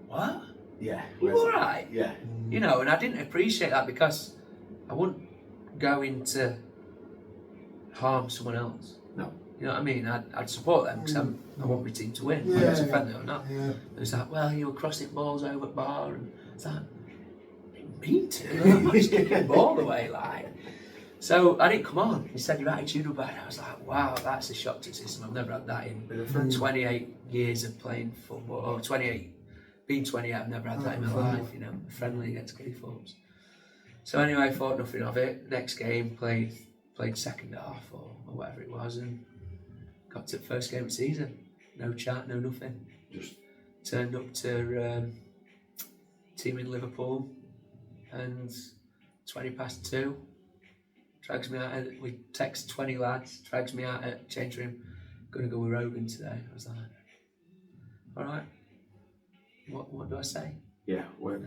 what? Yeah. You alright? Yeah. You know, and I didn't appreciate that because I wouldn't go in to harm someone else. No. You know what I mean? I'd support them because I want my team to win, whether it's friendly or not. It was like, well, you were crossing balls over bar, and it's like, I didn't mean to. I'm just kicking the ball away, like. So I didn't come on. He said your attitude was bad. I was like, wow, that's a shock to the system. I've never had that in 28 years of playing football. Or 28, being 28, I've never had that in my life. You know, friendly against Cleethorpes. So anyway, I thought nothing of it. Next game, played second half or whatever it was, and got to the first game of the season. No chat, no nothing. Just turned up to team in Liverpool, and 2:20. Drags me out. We text 20 lads. Drags me out at change room. Gonna go with Rogan today. I was like, all right. What do I say? Yeah. Well.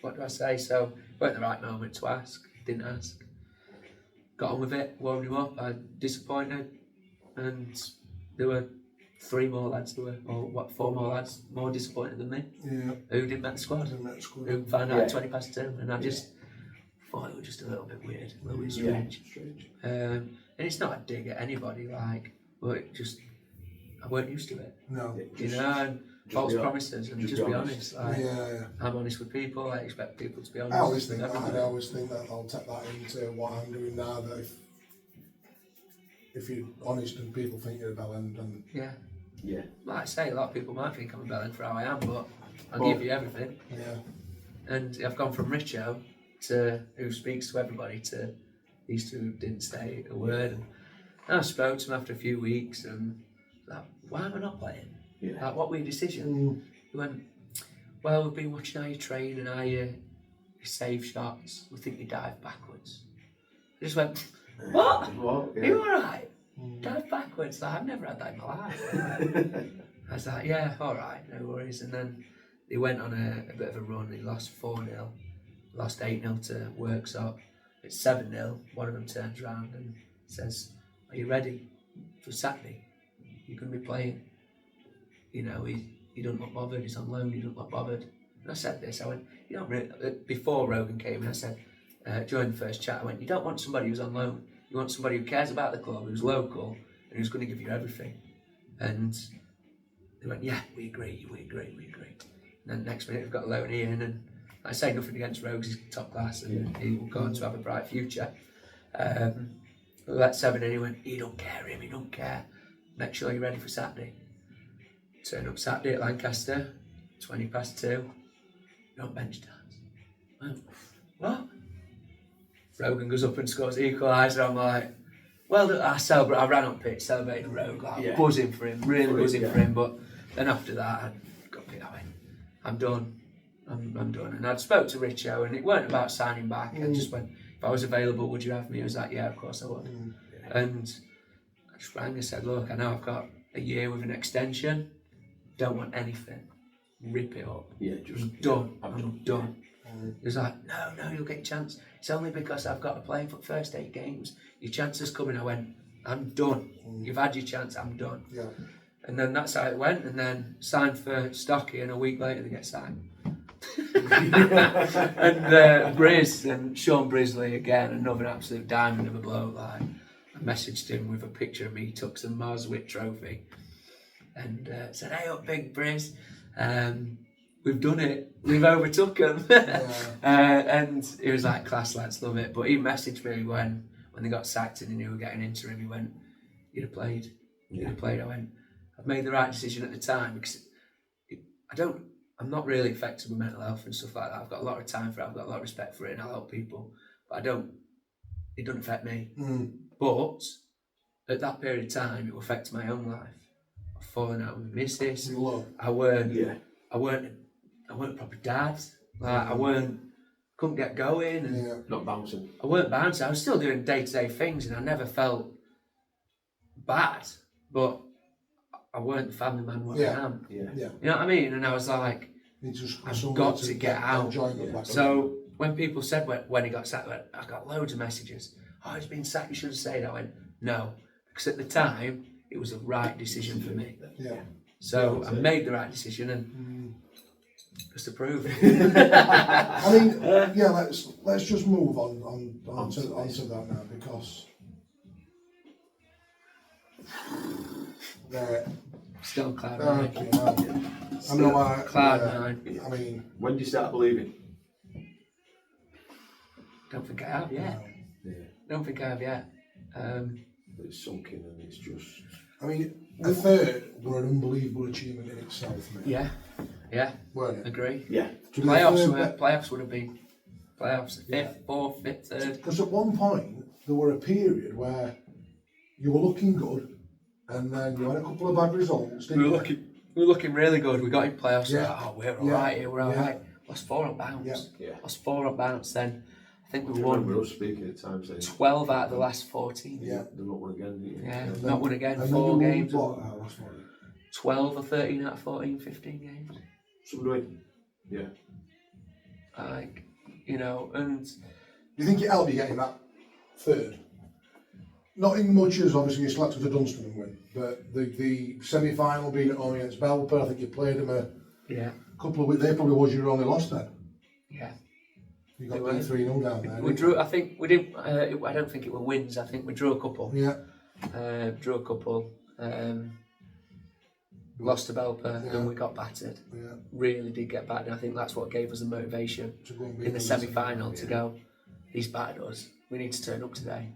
What do I say? So, weren't the right moment to ask. Didn't ask. Got on with it. Warmed him up. I was disappointed, and there were 4 more lads more disappointed than me. Yeah. Who didn't make the squad. Who found out at 2:20, and I just thought it was just a little bit weird, a little bit strange. And it's not a dig at anybody, like, but it just, I weren't used to it. No. You know, and false promises, and just be honest. Like, Yeah. I'm honest with people. I expect people to be honest. I always think that I'll take that into what I'm doing now. That if you're honest and people think you're a bellend, then yeah. Like I say, a lot of people might think I'm a bellend for how I am, but I'll give you everything. Yeah. And I've gone from Richo to who speaks to everybody to these two who didn't say a word. And I spoke to him after a few weeks and like, why am I not playing? Yeah. Like, what were your decision? He went, well, we've been watching how you train and how you save shots. We think you dive backwards. I just went, what? Are you alright? Dive backwards? Like, I've never had that in my life. I was like, yeah, alright, no worries. And then they went on a bit of a run. They lost 4-0. Lost 8-0 to Worksop. It's 7-0. One of them turns around and says, are you ready for Saturday? You're going to be playing. You know, he doesn't look bothered. He's on loan. He doesn't look bothered. And I said this. I went, you don't really, before Rogan came in, I said, during the first chat, I went, you don't want somebody who's on loan. You want somebody who cares about the club, who's local, and who's going to give you everything. And they went, yeah, we agree. And then next minute, we've got a loanee in, and I say nothing against Rogues, he's top class, and he will go on to have a bright future. Let 7 in, he went, he don't care, he don't care. Make sure you're ready for Saturday. Turn up Saturday at Lancaster, 2:20. Don't bench dance. What? Rogan goes up and scores the equaliser. I'm like, well, I ran up pitch, celebrated Rogue, like, buzzing for him, really buzzing for him. But then after that, I got picked. I went, I'm done. I'm done. And I'd spoke to Richo, and it weren't about signing back. I just went, if I was available, would you have me? He was like, yeah, of course I would. And I just rang and said, look, I know I've got a year with an extension. Don't want anything. Rip it up. Yeah, I'm done. He was like, no, you'll get your chance. It's only because I've got to play for the first 8 games. Your chance is coming. I went, I'm done. You've had your chance, I'm done. Yeah. And then that's how it went. And then signed for Stocky, and a week later they get signed. And Briz and Sean Brisley again, another absolute diamond of a bloke. Like, I messaged him with a picture of me, took some Marswit trophy, and said, "Hey up, big Briz, we've done it. We've overtook him." And he was like, "Class lads, love it." But he messaged me when they got sacked and he knew we were getting interim. He went, "You'd have played. You'd have played." I went, "I've made the right decision at the time because I'm not really affected with mental health and stuff like that. I've got a lot of time for it. I've got a lot of respect for it, and I help people. But it doesn't affect me. But at that period of time, it affected my own life. I've fallen out with my missus. I weren't a proper dad. Like couldn't get going. And not bouncing. I weren't bouncing. I was still doing day-to-day things, and I never felt bad. But I weren't the family man what I am. You know what I mean? And I was like, I've got to get out. So when people said when he got sacked, I got loads of messages. "Oh, he's been sacked, you should have said." I went, no. Because at the time, it was the right decision for me. So I made the right decision, and just to prove it. I mean, let's just move onto that now, because still cloud nine. I know cloud nine. I mean, when did you start believing? Don't think I have yet. Don't think I have yet. It's sunk in, and it's just. I mean, the third were an unbelievable achievement in itself, mate. Yeah. Weren't it? Agree. Yeah. Playoffs would have been playoffs. 5th, 4th, 5th, 3rd. Because at one point there were a period where you were looking good, and then you had a couple of bad results. We were looking really good. We got in playoffs. We're all right here. We're all right. Lost 4 on bounce. Lost 4 on bounce. Then I think we won. We were speaking at times. 12 out of the last 14. They're not won again. Not won again. 4 games. 12 or 13 out of 14, 15 games. Something. Yeah. Like, and. Do you think it helped you getting that third? Not in much as obviously you slapped with the Dunstan win, but the semi-final being at home against Belper, I think you played them a couple of weeks. They probably was your only loss then. Yeah. You got 3-0 down there. We drew. I think we didn't. I don't think it were wins. I think we drew a couple. Drew a couple. Lost to Belper and we got battered. Really did get battered. I think that's what gave us the motivation in the semi-final to go. He's battered us. We need to turn up today.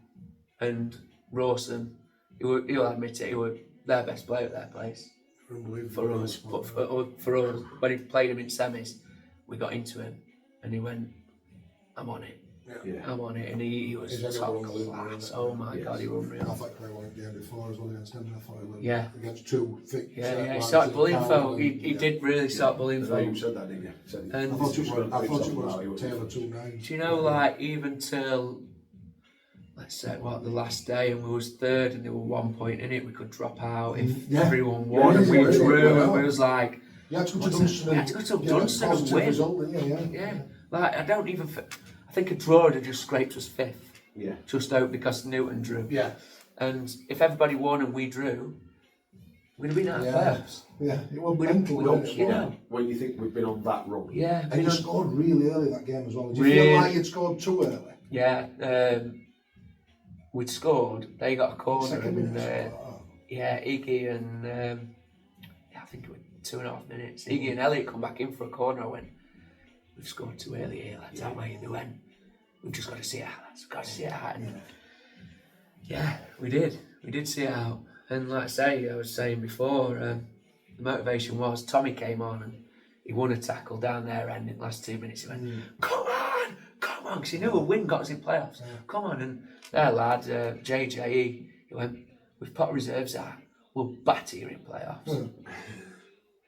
And Rawson, he'll admit it, he was their best player at their place. For us. But for us, when he played him in semis, we got into him and he went, "I'm on it. I'm on it." And he was top class. Oh my God, he was unreal. I thought he played one game before as well against him. I thought he was against 2 thick. He started bullying folk. He did really start bullying folk. You said that, didn't you? And I thought it was Taylor 2-9. Do you know, like, even till, let's say, the last day, and we was 3rd and there were 1 point in it, we could drop out if everyone won and we drew, and we was like, you had to go to Dunstan and win. Like, I think a draw would have just scraped us 5th. Just out because Newton drew. And if everybody won and we drew, we'd have been out of playoffs. It was mental. When you think we've been on that run. And you scored really early that game as well. Did you feel like you'd scored too early? We'd scored. They got a corner and Iggy and I think it was 2.5 minutes. Iggy and Elliot come back in for a corner. I went, "We've scored too early here, lads, haven't we?" And they went, "We've just got to see it out, lads. We've got to see it out." And Yeah, we did. We did see it out. And like I say, I was saying before, the motivation was Tommy came on and he won a tackle down their end in the last 2 minutes. He went, come on, because he knew a win got us in playoffs. Come on. And their lad, JJ, he went, we've put reserves out, we'll batter you in playoffs.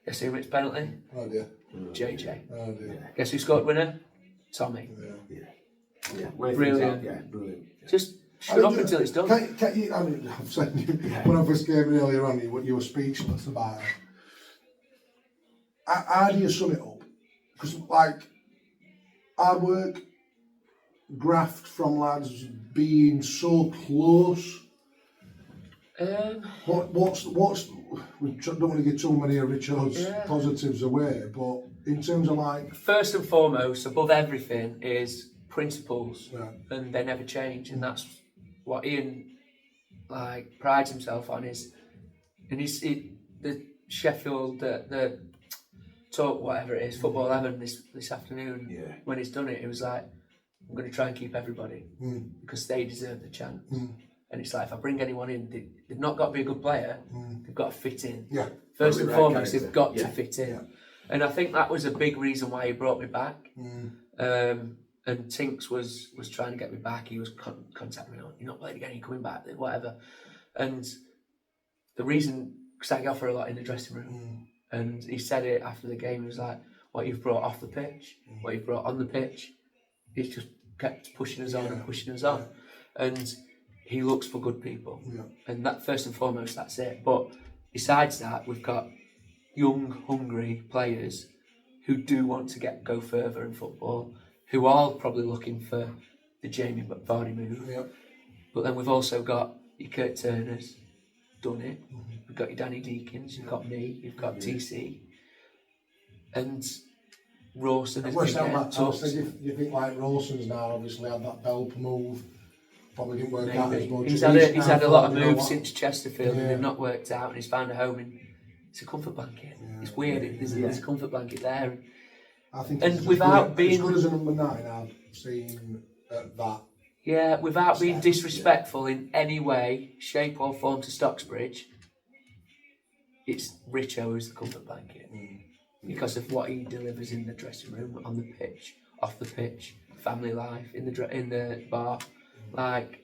Guess who makes penalty? Oh dear. JJ. Oh dear. Guess who scored winner? Tommy. Yeah. Brilliant. Yeah, brilliant. Just shut up until it's done. Can you, I mean, I'm saying when I first came in earlier on, you were speechless about it. How do you sum it up? Because, like, hard work, graft from lads being so close. What's we don't want to give too many of Richard's positives away, but in terms of like, first and foremost, above everything, is principles, and they never change, and that's what Ian like prides himself on. The Sheffield the talk, whatever it is, football 11 this afternoon. When he's done it, it was like, I'm going to try and keep everybody because they deserve the chance. And it's like, if I bring anyone in, they've not got to be a good player, they've got to fit in. First and foremost, they've got to fit in. And I think that was a big reason why he brought me back. And Tinks was trying to get me back. He was contacting me, you're not playing again, you're coming back, whatever. And the reason, because I go for a lot in the dressing room, and he said it after the game, he was like, what you've brought off the pitch, what you've brought on the pitch, he's just kept pushing us on and pushing us on. And he looks for good people. And that, first and foremost, that's it. But besides that, we've got young, hungry players who do want to go further in football, who are probably looking for the Jamie Vardy move. But then we've also got your Kurt Turners, done it. We've got your Danny Deakins, you've got me, you've got TC. And Rawson has been getting touched. You think like Rawson's now obviously had that Belp move, probably didn't work out as much. He's had a lot of moves since Chesterfield and they've not worked out, and he's found a home in, it's a comfort blanket. It's weird, there's a comfort blanket there. I think and without being as good as a number 9, I've seen that. Yeah, without being disrespectful in any way, shape or form to Stocksbridge, it's Richo who's the comfort blanket. Because of what he delivers in the dressing room, on the pitch, off the pitch, family life, in the bar. Like,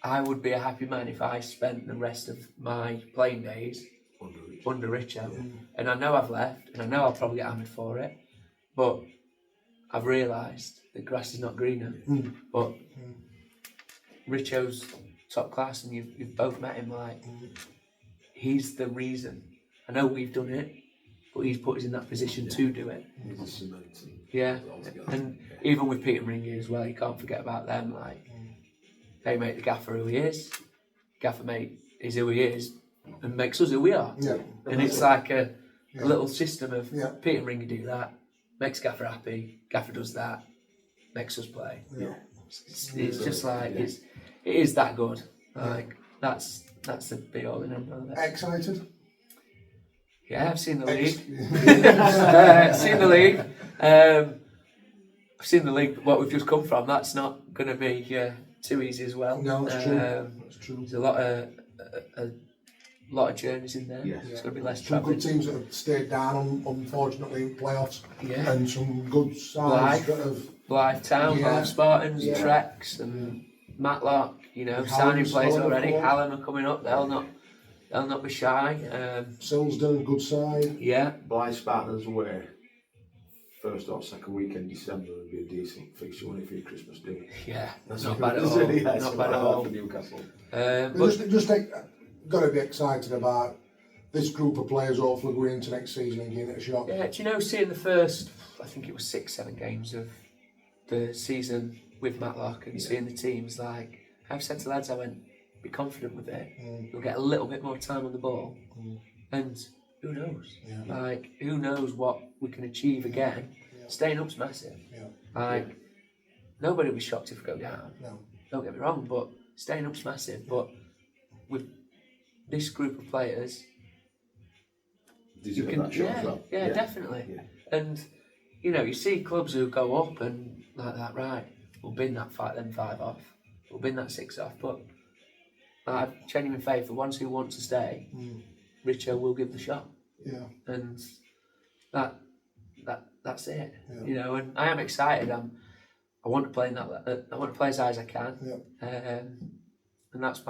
I would be a happy man if I spent the rest of my playing days under Richo. And I know I've left, and I know I'll probably get hammered for it, but I've realised the grass is not greener. But Richo's top class, and you've both met him. Like, he's the reason. I know we've done it, but he's put us in that position to do it. And even with Peter Ringy as well, you can't forget about them. Like, they make the gaffer who he is. Gaffer mate is who he is, and makes us who we are. And it's like a little system of Peter Ringy do that, makes Gaffer happy. Gaffer does that, makes us play. It's just like it is that good. Like that's the be all and end all of it. Excited? Yeah, I've seen the league. Seen the league. I've seen the league. What we've just come from. That's not going to be too easy as well. No, it's true. That's true. There's a lot of journeys in there. It's going to be less some travelling. good teams that have stayed down, unfortunately, in playoffs. And some good sides that have. Blythe Town, Spartans, Treks, and Matlock. Signing players already. Hallam are coming up. They'll not be shy. Silsden, good side. Blythe Spartans away. First or second weekend December would be a decent fixture, wouldn't it, for your Christmas dinner? That's not bad at all. Not bad at all for Newcastle. Just got to be excited about this group of players hopefully going into next season and giving it a shot. Do you know, seeing the first, I think it was 6-7 games of the season with Matlock and seeing the teams, like, I've said to lads, I went, be confident with it. You'll get a little bit more time on the ball, and who knows? Like, who knows what we can achieve again? Staying up's massive. Nobody will be shocked if we go down. Don't get me wrong, but staying up's massive. But with this group of players, you can, definitely. And you see clubs who go up and like that, right? We'll bin them 5 off. we'll bin that 6 off. But I have genuine faith the ones who want to stay, Richo will give the shot. Yeah. And that's it. Yeah. You know, and I am excited. I want to play in that. I want to play as high as I can. Yeah. And that's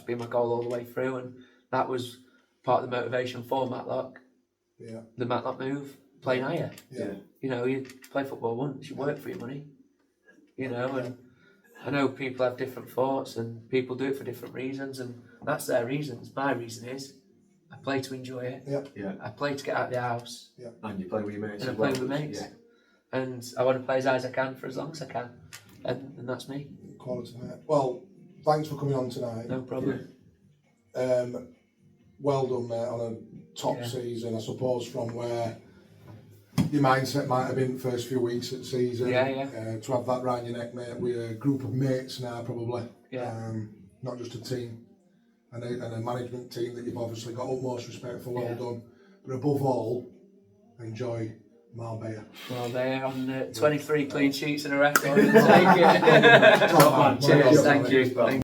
been my goal all the way through. And that was part of the motivation for Matlock. Yeah. The Matlock move, playing higher. Yeah. You know, you play football once, you work for your money. You know, and I know people have different thoughts and people do it for different reasons, and that's their reasons. My reason is I play to enjoy it. Yeah. Yeah. I play to get out of the house. Yeah. And you play with your mates. And I as play well, with mates. Yeah. And I want to play as high as I can for as long as I can. And that's me. Quality, mate. Well, thanks for coming on tonight. No problem. Well done, mate, on a top season, I suppose, from where your mindset might have been first few weeks of the season. Yeah. To have that round your neck, mate, with a group of mates now, probably. Yeah. Not just a team, and a management team that you've obviously got utmost respect for. Well done. But above all, enjoy Marbella. Well, they're on 23 clean sheets in a record. Take it. Top man. Cheers. Well done, Thank mate. you. Thank you.